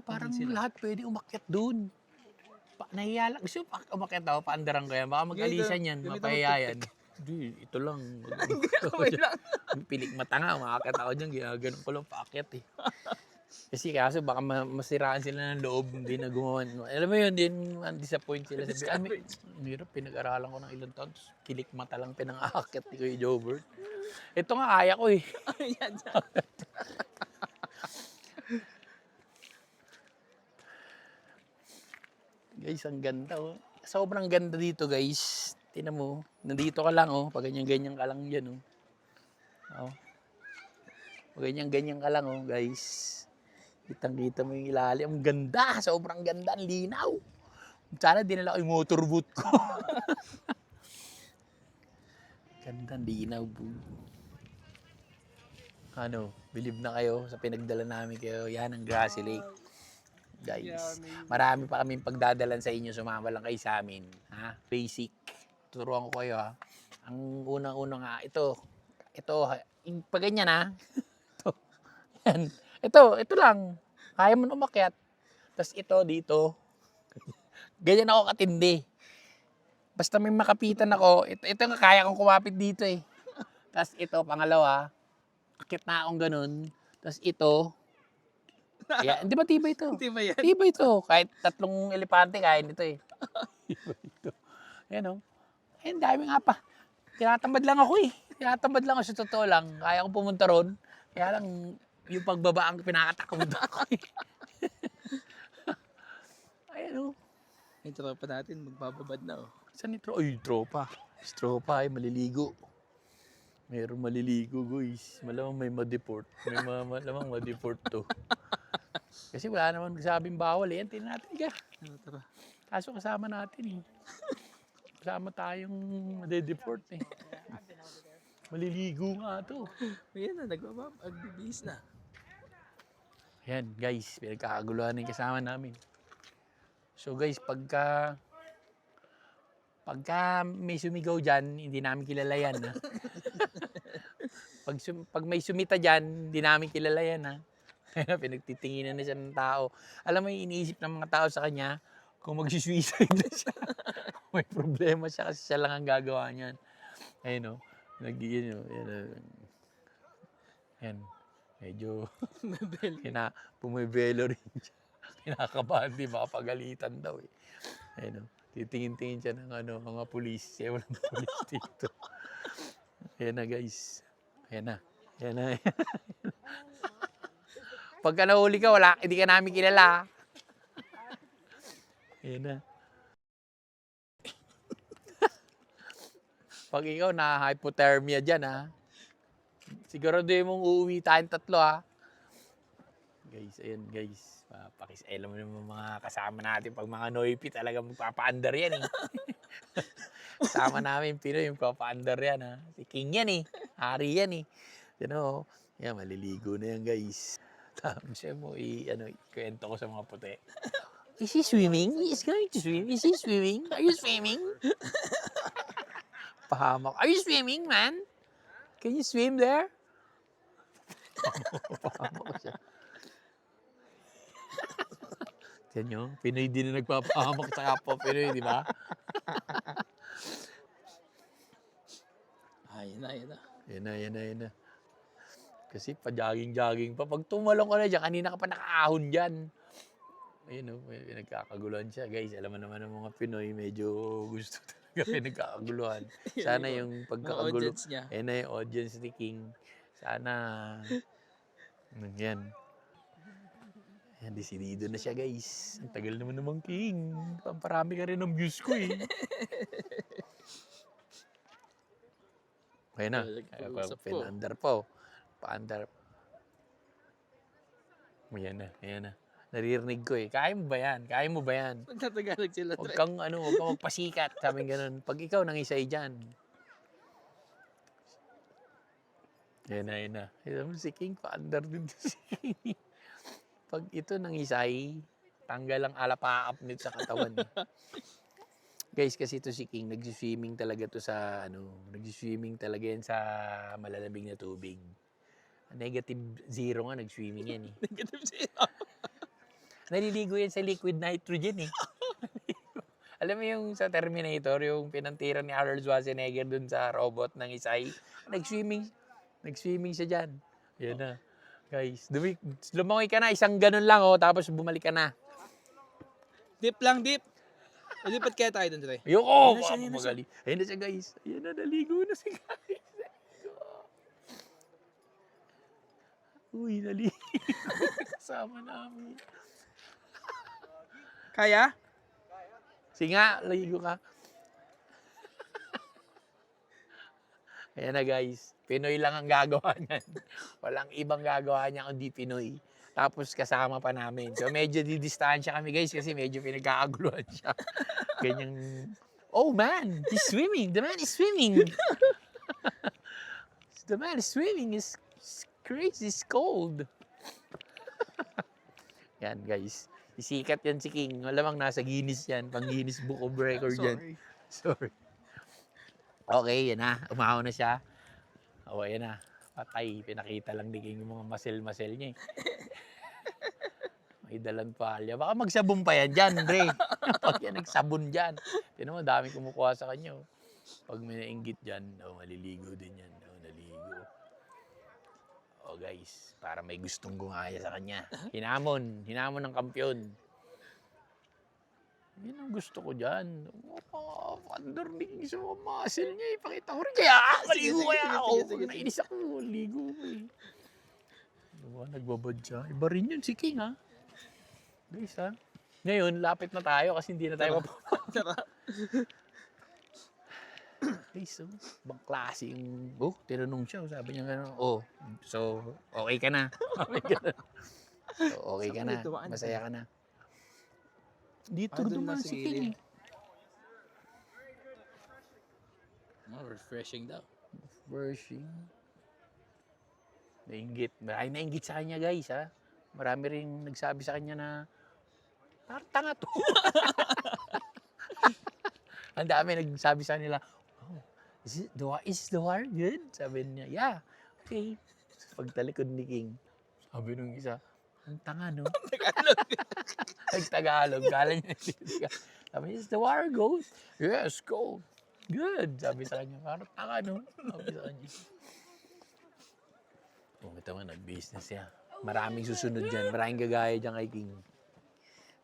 Parang lahat pwede umakyat dun. Nahiya lang. Gusto umakyat ako, paandaran ko yan. Baka mag-alisan yan, mapahiyayan. Hindi, ito lang. Pilik mata nga, umakyat ako dyan. Ginaganon ko lang paakyat Kasi kaso baka masiraan sila ng loob, hindi na gumawa. Alam mo yun, din disappoint sila. Sabi, hirap, pinag-aralan ko ng ilang taon. Kilik mata lang pinang-aakyat ni Kuya Jobert. Ito nga, kaya ko Ayan. Guys, ang ganda Sobrang ganda dito, guys. Tingnan mo, nandito ka lang pag ganyan-ganyan ka lang diyan Pag ganyan-ganyan ka lang guys. Kitang-kita mo yung ilalim. Ang ganda, sobrang ganda, ang linaw. Sana dinala ko yung motorboat ko. Ganda, linaw, believe na kayo sa pinagdala namin kayo. Yan ang Grassy Lake. Guys, marami pa kaming pagdadalan sa inyo. Sumama lang kayo sa amin. Basic. Turuan ko kayo Ang unang-unang ito, pag ganyan ito, yan. Ito lang. Kaya mo umakyat. Tapos ito dito. Ganyan ako katindi. Basta may makapitan ako, ito nga kaya kong kumapit dito Tapos ito, pangalawa, akit na akong ganun. Tapos ito, di ba tibay ito? Tibay yan. Tibay ito. Kahit 3 elepante, kaya nito Tibay ito. Ayan Ayun, dami nga pa. Tinatamad lang ako Tinatamad lang ako sa totoo lang. Kaya kong pumunta ron. Kaya lang, yung pagbaba ang pinakatakot ako Ayan Yung tropa natin, magbababad na oh. Saan ni tropa? Ay, tropa. Si tropa ay maliligo. Mayroong maliligo, guys. Malamang may ma-deport. Malamang ma-deport to. Kasi wala naman sabing bawal eh. Tingnan natin ka. Tara. Kaso kasama natin eh. Kasama tayong ma-deport eh. Maliligo nga to. Ayan na, nagbibihis na. Ayan, guys. Pinagkakaguluhan ng kasama namin. So guys, pagka may sumigaw dyan, hindi namin kilala yan. Ha? Pag may sumita dyan, hindi namin kilala yan. Ha? Pinagtitinginan na siya ng tao. Alam mo yung iniisip ng mga tao sa kanya, kung mag-suicide na siya, may problema siya kasi siya lang ang gagawa niyan. Ayun o. Yan. Medyo pumibelo rin siya. Kinakabahan, di makapagalitan daw eh. Ayun o. Titingin-tingin siya ng mga pulis. Walang pulis dito. Ayan na guys. Ayan na. Ayan na. Pagka nahuli ka, hindi ka namin kilala. Ayan na. Pag ikaw na hypothermia dyan ha. Siguraduhin mong uuwi tayong 3 ha. Guys, ayan guys. Alam mo naman mga kasama natin pag mga noipi talaga magpapaandar yan eh. Kasama namin Pinoy yung magpapaandar yan ha. Si King yan eh. Hari yan eh. You know, yan maliligo na yan guys. Tapos siya mo ikwento ko sa mga puti. Is he swimming? He is going to swim. Is he swimming? Are you swimming? Pahamak. Are you swimming, man? Can you swim there? Pahamak siya. Yan nyo, Pinoy din na nagpapahamak sa kapwa Pinoy, di ba? Ayan na. Yan na. Kasi pa-jogging-jogging pa. Pag tumalong ka na dyan, kanina ka pa nakaahon dyan. Ayun o, nagkakaguluhan siya. Guys, alam mo naman ng mga Pinoy, medyo gusto talaga pinagkakaguluhan. Sana yung pagkakagulo. Yan na yung audience ni King. Sana, yan. Yan, desidido na siya guys. Ang tagal naman King. Pamparami ka rin ng views ko eh. Ayan na. Pinaandar po. Paandar. Ayan na. Naririnig ko eh. Kaya mo ba yan? Nagtatagalog sila. Huwag kang magpasikat. Sabi ganun. Pag ikaw nangisay dyan. Ayan na. Alam mo si King, paandar din si King. Pag ito nangisay, tanggal ang alapaap nito sa katawan. Guys, kasi ito si King, nag-swimming talaga to sa, nag-swimming talaga yan sa malalamig na tubig. -0 nga, nag-swimming yan eh. -0? Naliligo yan sa liquid nitrogen eh. Alam mo yung sa Terminator, yung pinantiran ni Arnold Schwarzenegger dun sa robot ng isay, nag-swimming siya dyan. Yan na. Guys, lumangoy ka na, isang ganun lang tapos bumalik ka na. Dip lang, dip. Lipat kaya tayo dun, Dre. Ayoko! Magaling. Ayun na siya guys. Ayun na, naligo na si guys. Uy, naligo. Kasama namin. Kaya? Sige nga, naligo ka. Ayan na guys. Pinoy lang ang gagawa niyan. Walang ibang gagawa niya kundi Pinoy. Tapos kasama pa namin. So medyo didistansya kami guys kasi medyo pinagkakaguluhan siya. Ganyang, oh man, he's swimming. The man is swimming. The man is swimming. It's crazy. It's cold. Yan guys. Isikat yan si King. Malamang nasa Guinness yan. Pang Guinness Book of Record yan. Sorry. Okay, yan na. Umahaw na siya. Oh, yan na. Patay. Pinakita lang ni King yung mga muscle niya eh. May dalang palya. Baka magsabon pa yan dyan, Dre. Pag yan nagsabon dyan. Tinan mo, dami kumukuha sa kanya. Pag may nainggit dyan, maliligo din yan. Naligo. Guys, para may gustong gumaya sa kanya. Hinamon ng kampiyon. Yan ang gusto ko dyan. Underneath sa mga muscle niya. Ipakita ko rin kaya. Maligo kaya ako. Nainis ako. Ligo ko eh. Nagbabad siya. Iba rin yun si King ha. Guys ha. Ngayon, lapit na tayo kasi hindi na tayo Tara. Guys, so, bang klase yung... tinanong siya. Sabi niya gano'n, so, okay ka na. Sabi gano'n. So, okay ka Saan na. kayo dumaan? Masaya ka na. Dito Doon dumaan lang sa si King. gilid. Refreshing daw. Refreshing. Nainggit. Marami nainggit sa kanya, guys, ha. Marami rin nagsabi sa kanya na parang tanga to. Ang dami nagsabi sa kanila, is the war good? Sabi niya, yeah, okay. Pagtalikod ni King, sabi nung isa, ang tanga, no? Tagalog. Nagtagalog. Kala niya nagtitiga. Sabi niya, is the war good? Yes, go. Good. Sabi sa kanya, parang tanga, no? Sabi sa kanya. Ito nga, nag-business siya. Maraming susunod dyan. Maraming gagaya dyan kay King.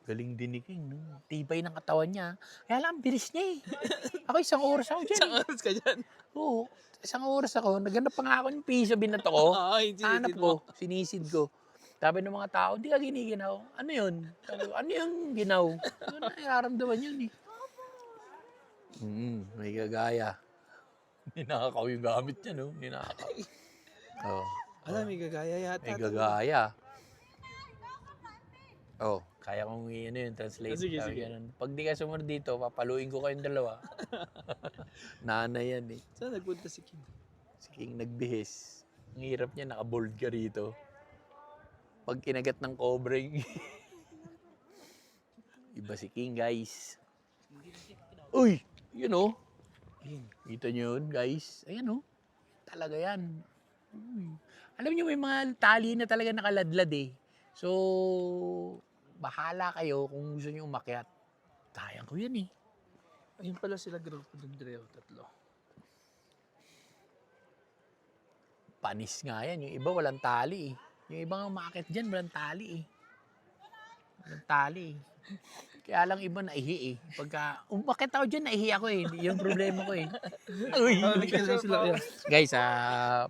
Galing din ni King, no? Tibay ng katawan niya. Kaya lang, bilis niya eh. Ako isang oras ako dyan. Isang oras ka dyan. Oo. Isang oras ako. Naghanap pa nga ako ng piso, binato ko. Ay, Hanap ko. Sinisid ko. Sabi ng mga tao, hindi ka giniginaw. Ano yun? Sabi ko, ano yung ginaw? Ano nararamdaman yun eh? May gagaya. Ninakaw yung gamit niya, no? Ninakaw. Oh. Alam, may gagaya yata. May gagaya. Kaya kong translate. Sige, Sabi sige. ganun. Pag di ka sumunod dito, papaluin ko kayong dalawa. Nanay yan eh. Saan nagpunta si King? Si King nagbihis. Ang hirap niya, nakabold ka rito. Pag kinagat ng cobra yung... Iba si King, guys. Uy! Yun o. Kita nyo yun, guys. Ayan o. Talaga yan. Uy. Alam nyo, may mga tali na talaga nakaladlad eh. So, bahala kayo kung gusto nyo umakyat. Kayang ko yan eh. Ayun pala sila grupo dun, Dreo, 3. Panis nga yan. Yung iba walang tali eh. Yung ibang umakit dyan, walang tali eh. Walang tali eh. Kaya lang iba naihi eh. Pagka umakit ako dyan, naihi ako eh. Yung problema ko eh. Uy, Sila. guys,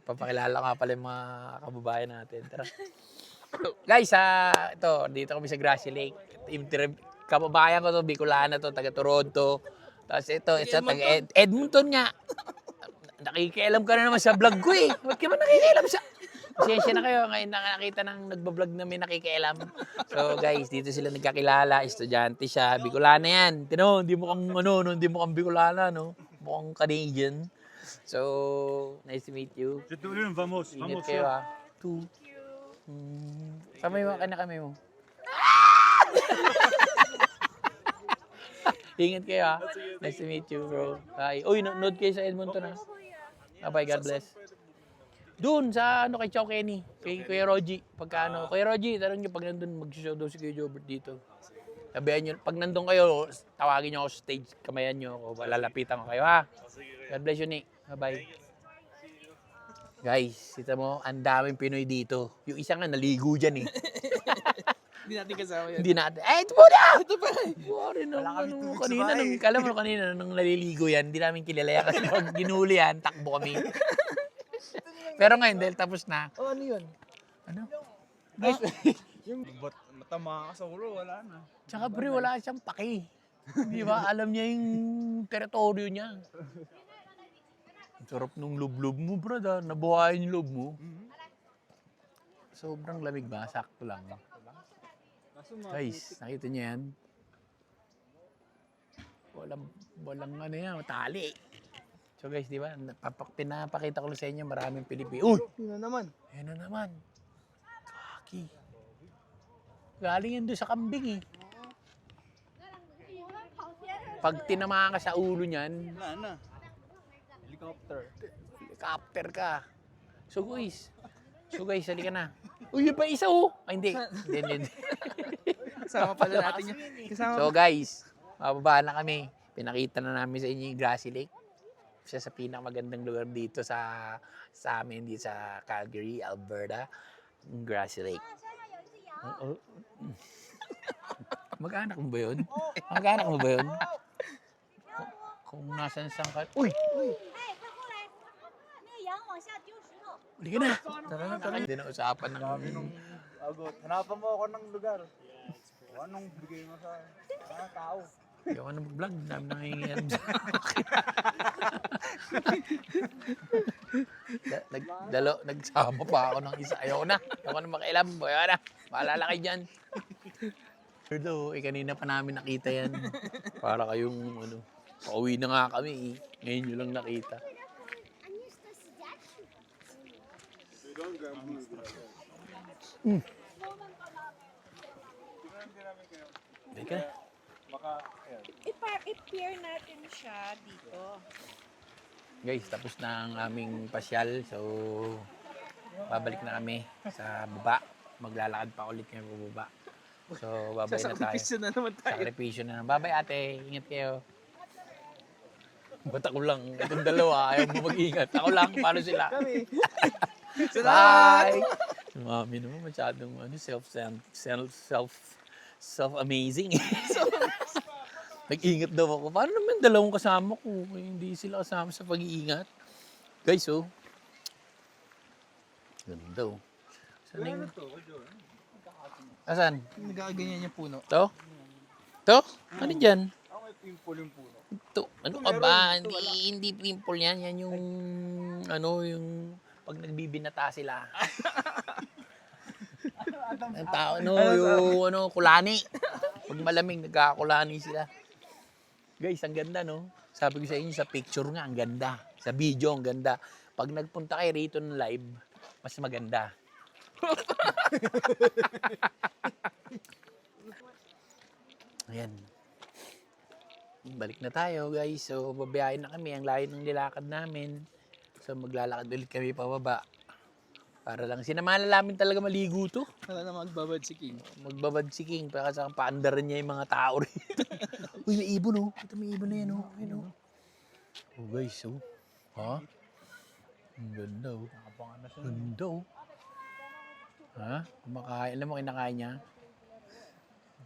papakilala nga pala yung mga kababayan natin. Tara. Guys, ito, dito kami sa Grassy Lake. Kababayan ko to, Bicolana to, taga Toronto. Tapos ito, taga Edmonton nga. Nakikialam ka na naman sa vlog ko eh. Ba't ka ba nakikialam sa... Pasensya na kayo, ngayon nakakita ng nagbablog na may nakikialam. So guys, dito sila nagkakilala, estudyante siya, Bicolana yan. Tino, hindi mo kang hindi mo kang Bicolana, no? Mukhang Canadian. So, nice to meet you. Vamos, Ingat kayo ha. Kamay mo, kamay mo. Ingat kayo ha. Nice to meet you, bro. Bye. Uy, nod kayo sa Edmonton ha. Bye, God bless. Doon sa kay Chow Kenny, kay Kuya Roji. Pagka Kuya Roji, tarang niyo pag nandun mag-show daw si Kuya Jobert dito. Sabihan niyo, pag nandun kayo, tawagin niyo ako sa stage, kamayan niyo ako, lalapitan ko kayo ha. God bless you, Nick. Bye-bye. Guys, kita mo, ang daming Pinoy dito. Yung isa nga naligo dyan eh. Hindi natin kasama yan. Hindi natin. Ito po na! Ito pa. Wari na, kanina nung naliligo yan, hindi namin kilala yan kasi pag ginuli yan, takbo kami. Pero ngayon, dahil tapos na. Oh, ano yun? Ano? Yung matama ka sa ulo, wala na. Tsaka pre, wala siyang paki. Di ba? Alam niya yung teritoryo niya. Ang sarap nung loob-loob mo, brad. Nabuhayin yung loob mo. Sobrang lamig ba? Sakto lang. Guys, nakita niyo yan? Walang ano yan, tali. So guys, di ba? Pinapakita ko lang sa inyo, maraming Pilipino. Uy! Yun na naman. Ayan na naman. Kaki. Galing yan doon sa kambing eh. Pag tinamaan ka sa ulo niyan, Wala na. Helicopter. helicopter ka. So guys, halika na. Uy, yun pa isa oh. Ay, hindi. Hindi. Kasama pala natin yun. Kasama. So guys, mababa na kami. Pinakita na namin sa inyo yung Grassy Lake. Isa sa pinakamagandang lugar dito sa amin, dito sa Calgary, Alberta. Grassy Lake. Mag-anak mo ba yun? Mag-anak mo ba yun? Kung nasan ka... Uy! 哎，快过来！那个羊往下丢石头。 Halika na! Tara na. Hindi na usapan ng... Agot, hanapan mo ako ng lugar. Anong bigay mo sa tao? Ayaw ka na mag-vlog. Dami nanginginom sa akin. Nagsama pa ako ng isa. Ayaw na. Ayaw na makailam. Ayaw na. Maalala kayo dyan. Pero kanina pa namin nakita yan. Para kayong pauwi na nga kami. Ngayon nyo lang nakita. Teka. I-pair natin siya dito. Guys, tapos na ang aming pasyal. So, babalik na kami sa baba. Maglalakad pa ulit kami pababa. So, babay na tayo. Sakripisyo na naman tayo. Sakripisyo na. Bye-bye ate. Ingat kayo. Ba't ako lang? Itong dalawa, ayaw mo mag-ingat. Ako lang, paano sila? Kami. Bye! Mami naman masyadong self-amazing. Nag-ingat daw ako. Paano naman dalawang kasama ko? Hindi sila kasama sa pag-iingat. Guys, oh. Ganda, oh. Saan yung... Asan? Nagkaganyan yung puno. To? To? Ano dyan? Ako may pimple yung puno. To, ano ka ba? Hindi pimple yan. Yan yung, yung pag nagbibinata sila. Ang tao, yung, kulani. Pag malamig, nagkakulani sila. Guys, ang ganda, no? Sabi ko sa inyo, sa picture nga, ang ganda. Sa video, ang ganda. Pag nagpunta kayo rito ng live, mas maganda. Ayan. Balik na tayo, guys. So, babiyahin na kami. Ang layo ng nilakad namin. So, maglalakad ulit kami pababa. Para lang, sinamahan namin talaga maligo to. Wala na magbabad si King. Magbabad si King. Para sa paandaran niya yung mga tao rito. Uy, may ibon, oh. Ito, may ibon na yan, oh. Ayun, oh. Oh, guys, oh. Ha? Ang ganda, oh. Ganda, oh. Ha? Kumakain. Alam mo, kinakain niya?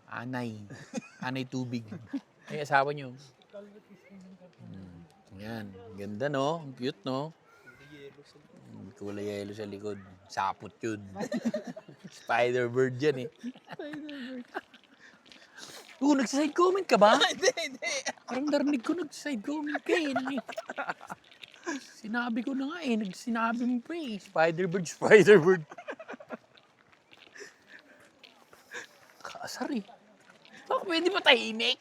Anay. Anay tubig. Ay, asawa niyo. Yan. Ganda, no? Ang cute, no? Kulay yelo sa likod. Sapot yun. Spider-bird yan, eh. Nagsaside comment ka ba? Hindi. Parang narinig ko nagsaside comment ka, eh. Sinabi ko na nga, eh. Sinabi mo pa, eh. Spider-bird. Kasar, eh. Baka pwede ba tahimik?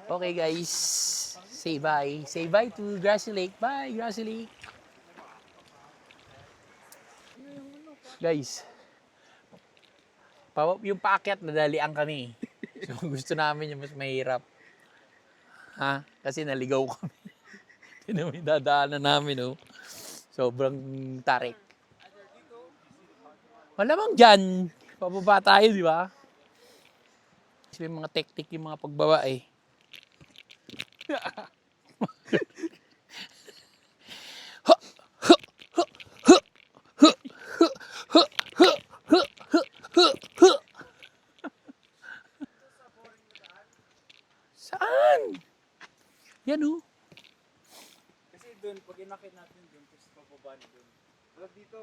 Okay, guys. Say bye. Say bye to Grassy Lake. Bye, Grassy Lake. Guys, yung paakyat, nadalian kami. So, gusto namin yung mas mahirap. Ha? Kasi naligaw kami. Tinan mo yung dadaanan namin, oh. Sobrang tarik. Malamang dyan. Pababa tayo, di ba? May mga teknik yung mga pagbaba, eh. Saan? Yan, oh. Kasi doon, pag inakit natin doon, tapos pababa na doon. Pero dito,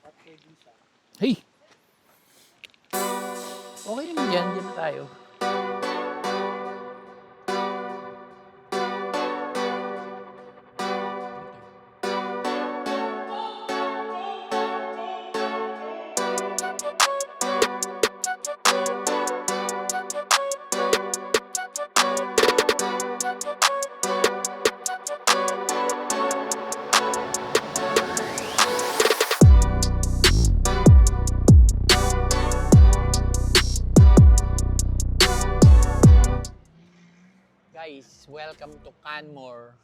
patay din siya. Hey! Okay naman yan. Diyan na tayo. Guys, welcome to Canmore.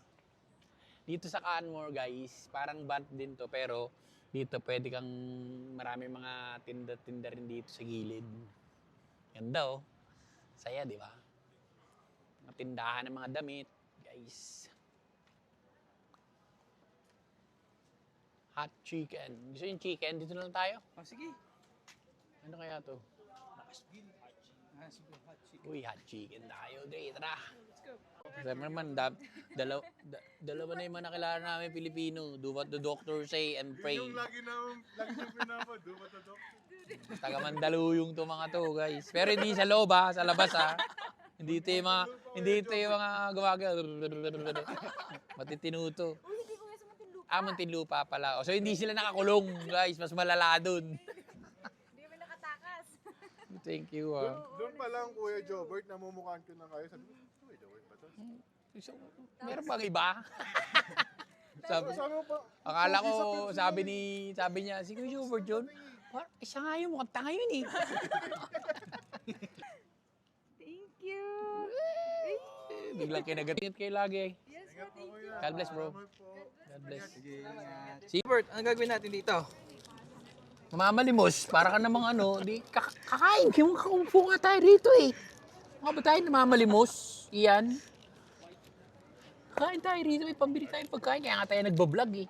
Dito sa Canmore, guys, parang band din to, pero dito pwede kang marami mga tinda-tinda rin dito sa gilid. Ganda, oh. Saya, di ba? Mga tindahan ng mga damit, guys. Hot chicken. Gusto yung chicken? Dito na lang tayo. Oh, sige. Ano kaya to? Uy, hot chicken tayo. Dre, tara. Sabi naman, dalawa na yung mga nakilala namin Pilipino. Do what the doctor say and pray. Yung lagi niyong pinapad, do what the doctor. Taga Mandaluyong to mga to, guys. Pero hindi sa loob ha, sa labas ha. Hindi ito yung mga gumagawa. Matitino to. Uy, hindi ko sa Muntinlupa. Muntinlupa pala. O, so hindi sila nakakulong, guys. Mas malala dun. Hindi kami nakatakas. Thank you ha. Doon pa lang, Kuya Jobert, namumukhaan ko na kayo. Sabi ko, Kuya Jobert ba to? So, meron bang iba? sabi, Sabi mo pa, akala ko, sabi niya, si Kuya Jobert yun. Siya nga yun, mukhang tanga yun eh. Thank you. Biglang kinagatingin kayo lagi. Yes, po, thank you. God bless, bro. salamat po. God bless. Robert, anong gagawin natin dito? Namamalimos, para ka namang di kakain. Kumpo nga tayo rito eh. Mga ba tayo namamalimos? Iyan. Kain tayo rito, may pambili tayong pagkain. Kaya nga tayo nagbablog eh.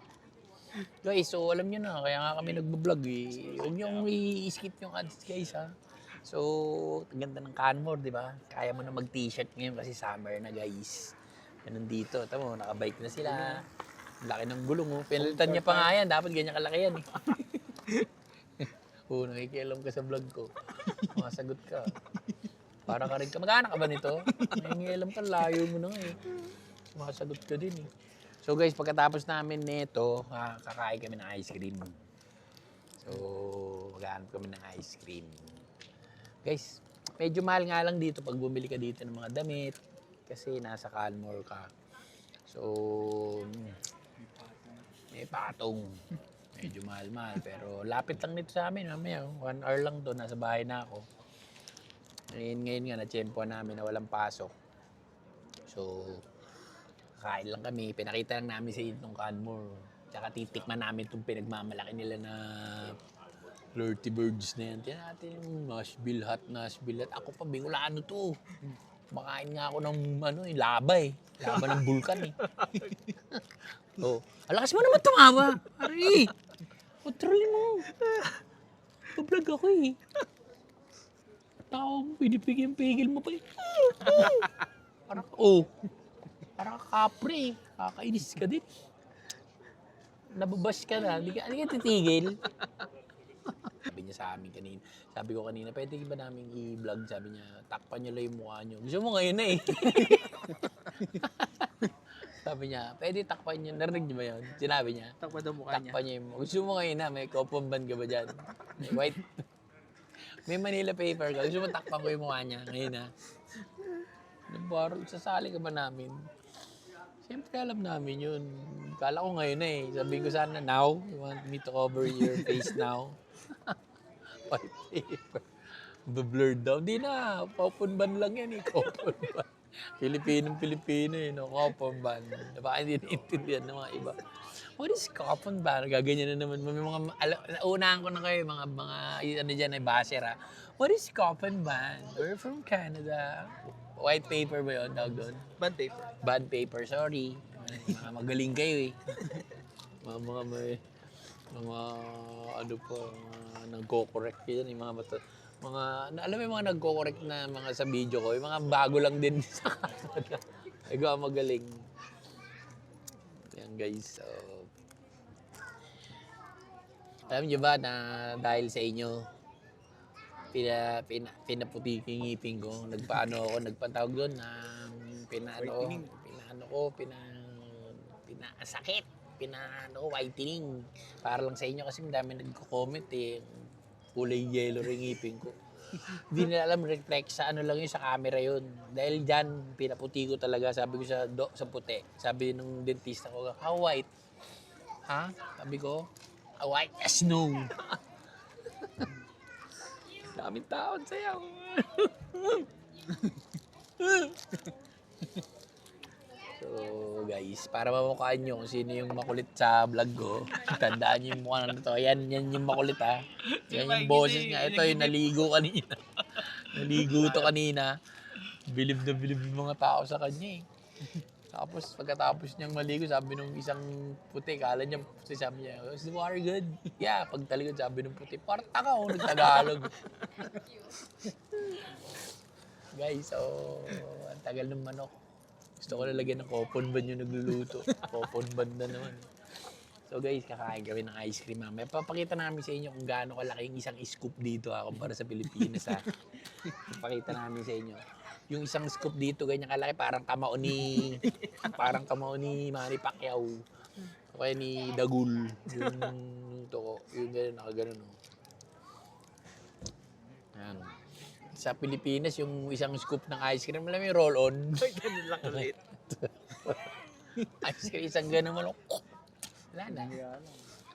Guys, so alam nyo na, kaya nga kami nagbablog eh. Huwag nyo i-skip yung ads guys ha. So, ganda ng Canmore, di ba? Kaya mo na mag-t-shirt ngayon kasi summer na guys. Ganun dito. Tama mo, nakabike na sila. Laki ng gulong oh. Pinalitan niya pa nga yan. Dapat ganyan kalaki yan eh. Oo, nakikialam ka sa vlog ko. Masagot ka. Para ka rin ka. Mag-anak ka ba nito? Nakikialam ka, layo mo na nga eh. Masagot ka din eh. So guys, pagkatapos namin nito, kakain kami ng ice cream. So, maghanap kami ng ice cream. Guys, medyo mahal nga lang dito pag bumili ka dito ng mga damit. Kasi nasa Canmore ka. So, may patong. Medyo mahal-mahal. Pero lapit lang nito sa amin. Mamaya, 1 hour lang to. Nasa bahay na ako. Ngayon nga, na-tsempo namin na walang pasok. So, kakain lang kami. Pinakita lang namin sa itong Canmore. Tsaka titikman namin itong pinagmamalaki nila na Flirty Birds na yan. Tiyan natin yung Nashville Hot. Ako pa, Bicolano to. Makain nga ako ng laba eh. Laba ng bulkan eh. Oh, alakas mo naman tumawa. Ari, kontrolin mo. Pa-vlog ako eh. Tao mo, pinipigil mo pa eh. Parang, parang kapre eh. Kakainis ka din. Nababash ka na. Hindi ka titigil. Sabi niya sa amin kanina. Sabi ko kanina, pwede ba namin i-vlog? Sabi niya, takpan niyo lang yung mukha niyo. Gusto mo ngayon na eh. Sabi niya, pwede takpan niyo. Narinig niyo ba yun? Sinabi niya. Takpan daw mukha niya. Takpan niyo yung mukha. Gusto mo ngayon na, may coupon band ka ba dyan? May white. May Manila paper ka. Gusto mo takpan ko yung mukha niya ngayon na. Nabarol, sasali ka ba namin? Siyempre alam namin yun. Kala ko ngayon na eh. Sabihin ko sana, now? You want me to cover your face now? White paper. Blurred daw. Hindi na. Coupon ban lang yan eh. Coupon ban. Pilipino eh. No? Coupon ban. Baka hindi naintindihan ng mga iba. What is coupon ban? Gaganyan na naman. May mga, unahan ko na kayo. Mga ano dyan ay baser ha. What is coupon ban? We're from Canada. White paper ba yun? Tawag doon? Band paper. Bad paper, sorry. Mga magaling kayo eh. mga ano po, nagko-correct yun, yung alam mo yung mga nagko-correct na mga sa video ko, yung mga bago lang din sa kanila. Ikaw magaling. Yan guys, so. Alam niyo ba na dahil sa inyo, pinaputi yung ngipin ko. Nagpatawag doon ng whitening. Para lang sa inyo kasi madami nagko-comment eh. Kulay yellow ring ngipin ko. Hindi nila alam, reflect sa ano lang yun, sa camera yun. Dahil dyan, pinaputi ko talaga. Sabi ko sa puti. Sabi nung dentista ko, how white? Ha? Sabi ko, how white as snow. Daming taon sayaw. So guys, para mamukhaan nyo kung sino yung makulit sa vlog ko, tandaan nyo yung mukha na ito. Yan yung makulit ha. Yan yung boses niya. Ito yung naligo kanina. Naligo to kanina. Bilib na bilib yung mga tao sa kanya eh. Tapos pagkatapos niyang maligo, sabi nung isang puti, kala niya, sabi niya, is the water good? Yeah, pag talikod, sabi nung puti, parang taka ko, nagtagalog. Guys, so, ang tagal ng manok. Gusto ko lalagyan ng coupon band yung nagluluto. Coupon band na naman. So guys, kakain kami ng ice cream mamaya. Papakita namin sa inyo kung gaano kalaki yung isang scoop dito kumpara sa Pilipinas ha. Papakita namin sa inyo. Yung isang scoop dito ganyan kalaki parang kamao ni Manny Pacquiao. O kaya ni Dagul. Yung toko. Yung gano'n, nakagano'n. Oh. Yan. Sa Pilipinas, yung isang scoop ng ice cream, alam mo yung roll-on. Ganun lang ulit. Ice cream, isang gano'n mo. Wala na.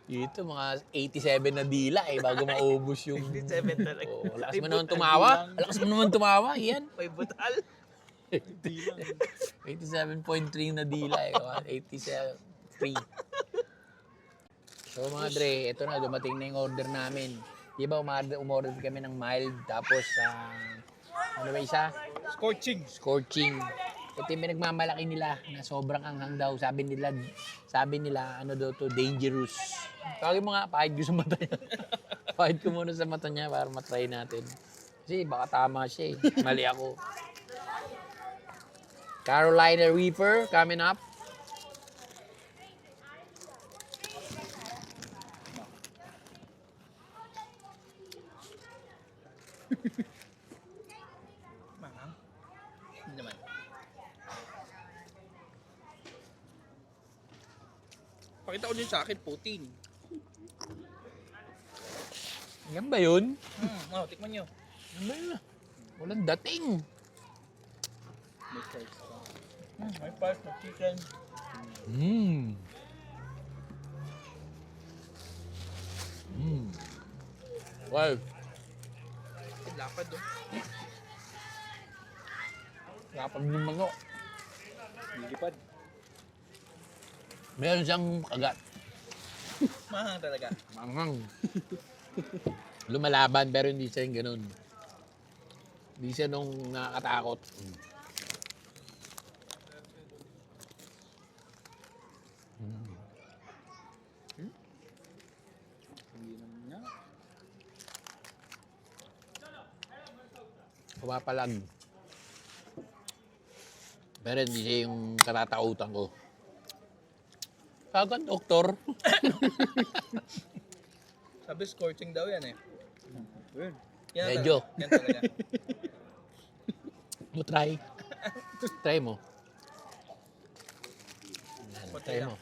Dito, mga 87 na dila bago maubos yung... 87 talaga. Oh, lakas mo naman tumawa. Lakas mo naman tumawa. Yan. May butal. 87.3 na dila 87.3. So mga Dre, ito na, dumating na yung order namin. Di ba umorder kami ng mild, tapos ano ba isa? Scorching. Ito yung pinagmamalaki nila na sobrang anghang daw. Sabi nila ano daw to, dangerous. Tawagin mo nga, pahid ko sa mata niya. Pahid ko muna sa mata niya para matry natin. Kasi baka tama siya Mali ako. Carolina Reaper coming up. Mahang? Hindi naman. Pakita ko din sa akin, putin. Yan ba yun? Tikman nyo. Yan ba yun? Walang dating. May part na chicken. Wow. Lapad oh. Lapag ng manok. Lilipad. Meron siyang kagat. Mahang talaga. Manghang. Lumalaban pero hindi siya yung ganun. Hindi siya nung nakakatakot. Hindi naman niya. Pumapalag. Pero hindi siya yung katatakoutan ko. Kagan, doktor. Sabi scorching daw yan eh. Yun. Yan Medyo. Talaga. Yan talaga. Mo try. Try mo. Yan, Konti try lang. mo.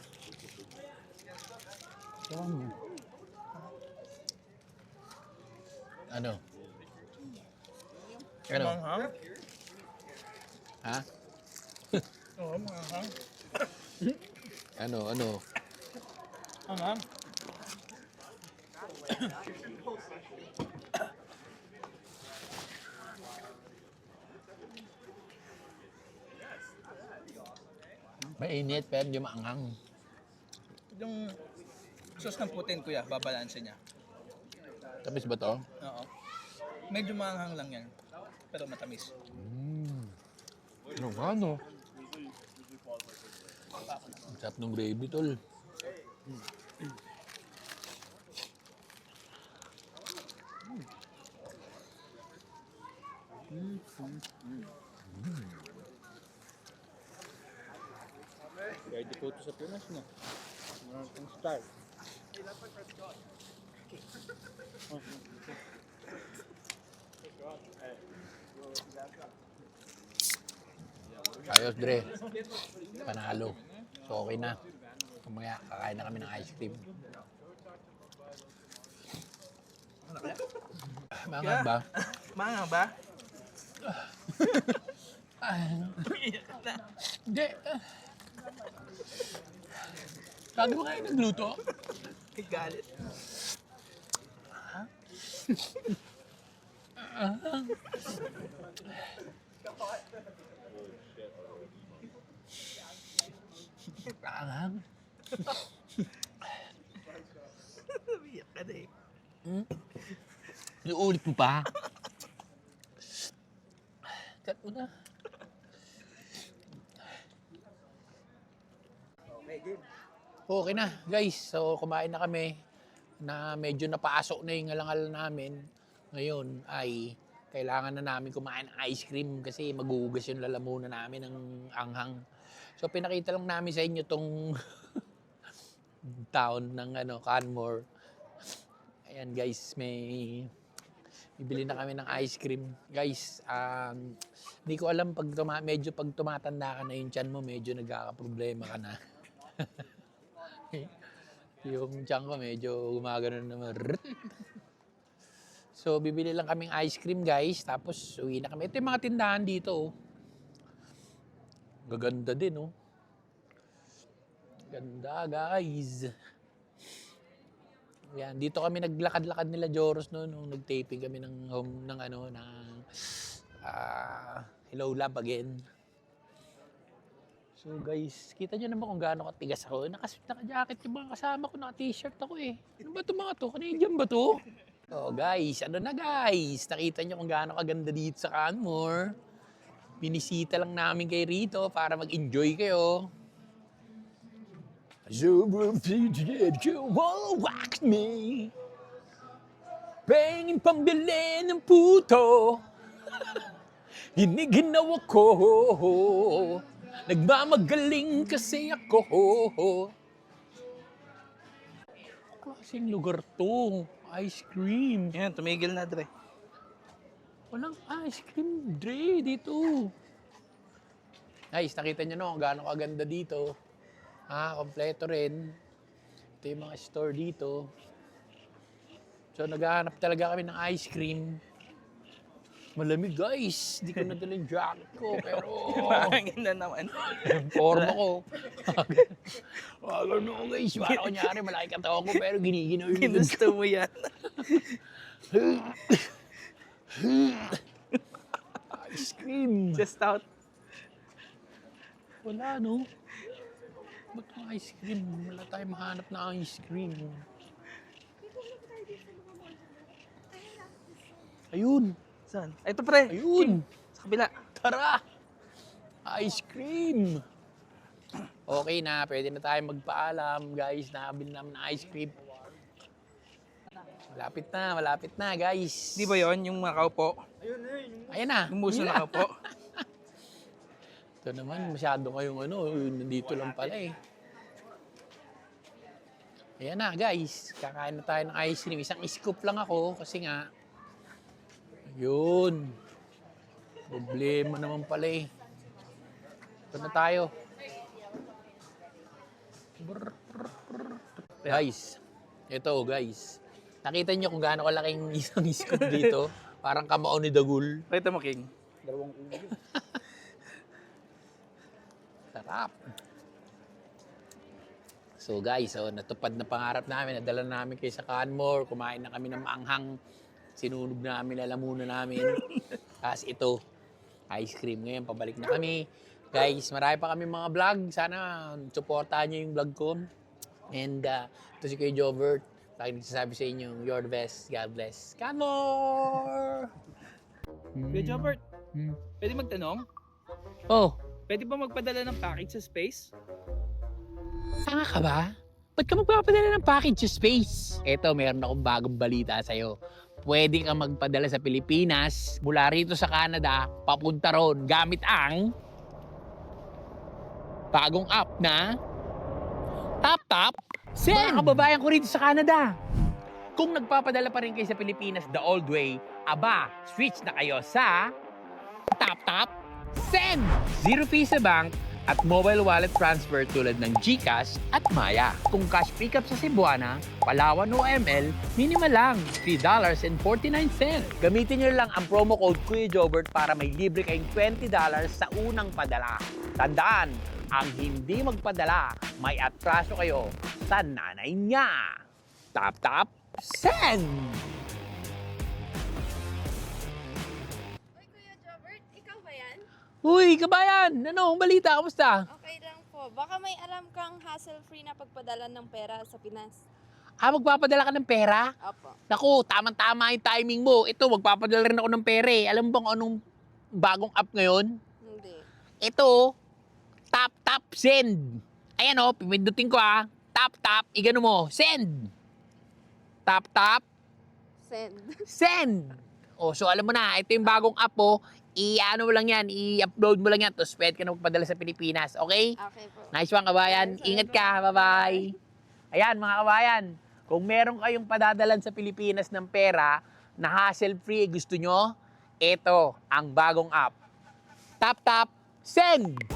Try mo. Ano? Ano? Mahang? Ha? Oo, mahang. Ano? Ano? Mahang. Mainit pero hindi maanghang. Yung sauce ng putin kuya, babalanse niya. Tapos ba to? Oo. Medyo maanghang lang yan. Pero matamis. Ano nga no? Ang sarap ng gravy tol. Ready po ito sa Pinas, no? Meron pang style. Ayos Dre. Panalo. So okay na. Kumaya kakain na kami ng ice cream. Mangang ba? Mahang ba? Hindi. Sabi mo kayo nagluto? May galit. Anghang. Iyak ka na eh. Iulit mo pa? Cut mo na. Okay na, guys. So, kumain na kami na medyo napasok na yung alangal namin. Ngayon ay kailangan na namin kumain ng ice cream kasi magugas yung lalamunan namin ng anghang. So pinakita lang namin sa inyo tong town ng Canmore. Ayan guys, bibili na kami ng ice cream. Guys, hindi ko alam pag tumatanda ka na yung tiyan mo, medyo nagkakaproblema ka na. Yung tiyan ko medyo gumagano naman. So, bibili lang kaming ice cream, guys. Tapos, uwi na kami. Ito yung mga tindahan dito, oh. Gaganda din, oh. Ganda, guys. Yan, dito kami naglakad-lakad nila Joros noon nung nag-taping kami ng Hello Love Again. So guys, kita nyo naman kung gaano katigas ako. Naka-jacket yung mga kasama ko, naka-t-shirt ako eh. Ano ba ito mga to? Canadian ba to? Oh guys, ano na guys? Nakita nyo kung gaano kaganda dito sa Canmore. Binisita lang namin kay Rito para mag-enjoy kayo. Sobrang fidget ko, wax me. Pengin pambili ng puto. Giniginaw ko. Nagmamagaling kasi ako. Klaseng lugar to. Ice cream. Yan, tumigil na, Dre. Walang ice cream, Dre, dito. Guys, nakita nyo no, gaano kaganda dito. Kompleto rin. Ito yung mga store dito. So, naghahanap talaga kami ng ice cream. Malamig, guys. Hindi ko nadala yung jacket ko, pero... Mahangin na naman. Yung forma ko. Ano guys, para kunyari, malaki katawan ko, pero giniginaw yung... Ginusto mo yan. Ice cream. Just out. Wala, no? Ba't ang ice cream? Wala tayong mahanap na ice cream. Ayun. Saan? Ito pre. Ayun. Sa kabila. Tara! Ice cream! Okay na, pwede na tayo magpaalam, guys. Nakabili namin ng ice cream. Malapit na, guys. Di ba yon yung mga kaupo? Ayan na. Yung muso na kaupo? Ito naman, masyado kayong nandito lang pala eh. Ayan na, guys. Kakain na tayo ng ice cream. Isang scoop lang ako kasi nga, yun. Problema naman pala eh. Ito na tayo. Guys, ito guys. Nakita niyo kung gaano kalaking isang scoop dito. Parang kamao ni Dagul. Pakita mo, King. Sarap. So guys, natupad na pangarap namin. Nadala namin kayo sa Canmore. Kumain na kami ng maanghang. Sinunog namin, lalamunan namin. Tapos ito, ice cream. Ngayon, pabalik na kami. Guys, marami pa kami mga vlog. Sana supportahan niyo yung vlog ko. And ito si Kuya Jobert. Lagi nagsasabi sa inyo, you're the best. God bless. Canmore! Kuya Jobert, pwede magtanong? Oh, Pwede ba magpadala ng package sa space? tanga ka ba? Ba't ka magpapadala ng package sa space? Eto, meron akong bagong balita sa'yo. Pwede kang magpadala sa Pilipinas, mula rito sa Canada, papunta ron, gamit ang bagong app na TapTap Send! Mga kababayan ko rito sa Canada. Kung nagpapadala pa rin kayo sa Pilipinas the old way, aba, switch na kayo sa TapTap Send! 0 fees sa bank at mobile wallet transfer tulad ng GCash at Maya. Kung cash pickup sa Cebuana, Palawan o ML, minimal lang, $3.49. Gamitin nyo lang ang promo code Kuya Jobert para may libre kayong $20 sa unang padala. Tandaan, ang hindi magpadala, may atraso kayo sa nanay niya. Tap tap, send! Uy, Kuya Jobert, ikaw ba yan? Uy, kabayan! Ano, ang balita? Kamusta? Okay lang po. Baka may alam kang hassle-free na pagpadala ng pera sa Pinas. Magpapadala ka ng pera? Opo. Naku, tamang-tama yung timing mo. Ito, magpapadala rin ako ng pera eh. Alam mo bang anong bagong app ngayon? Hindi. Ito, Tap Tap Send. Ayan o, pipindutin ko Tap Tap, igano mo, send. Tap Tap, Send. send. O, so alam mo na, ito yung bagong app po. I-ano mo lang yan, i-upload mo lang yan, tapos pwede ka na magpadala sa Pilipinas. Okay? Okay po. Nice one, kabayan. Ingat ka. Bye-bye. Ayan, mga kabayan. Kung meron kayong padadalan sa Pilipinas ng pera na hassle-free, gusto nyo, ito ang bagong app. Tap, tap, send!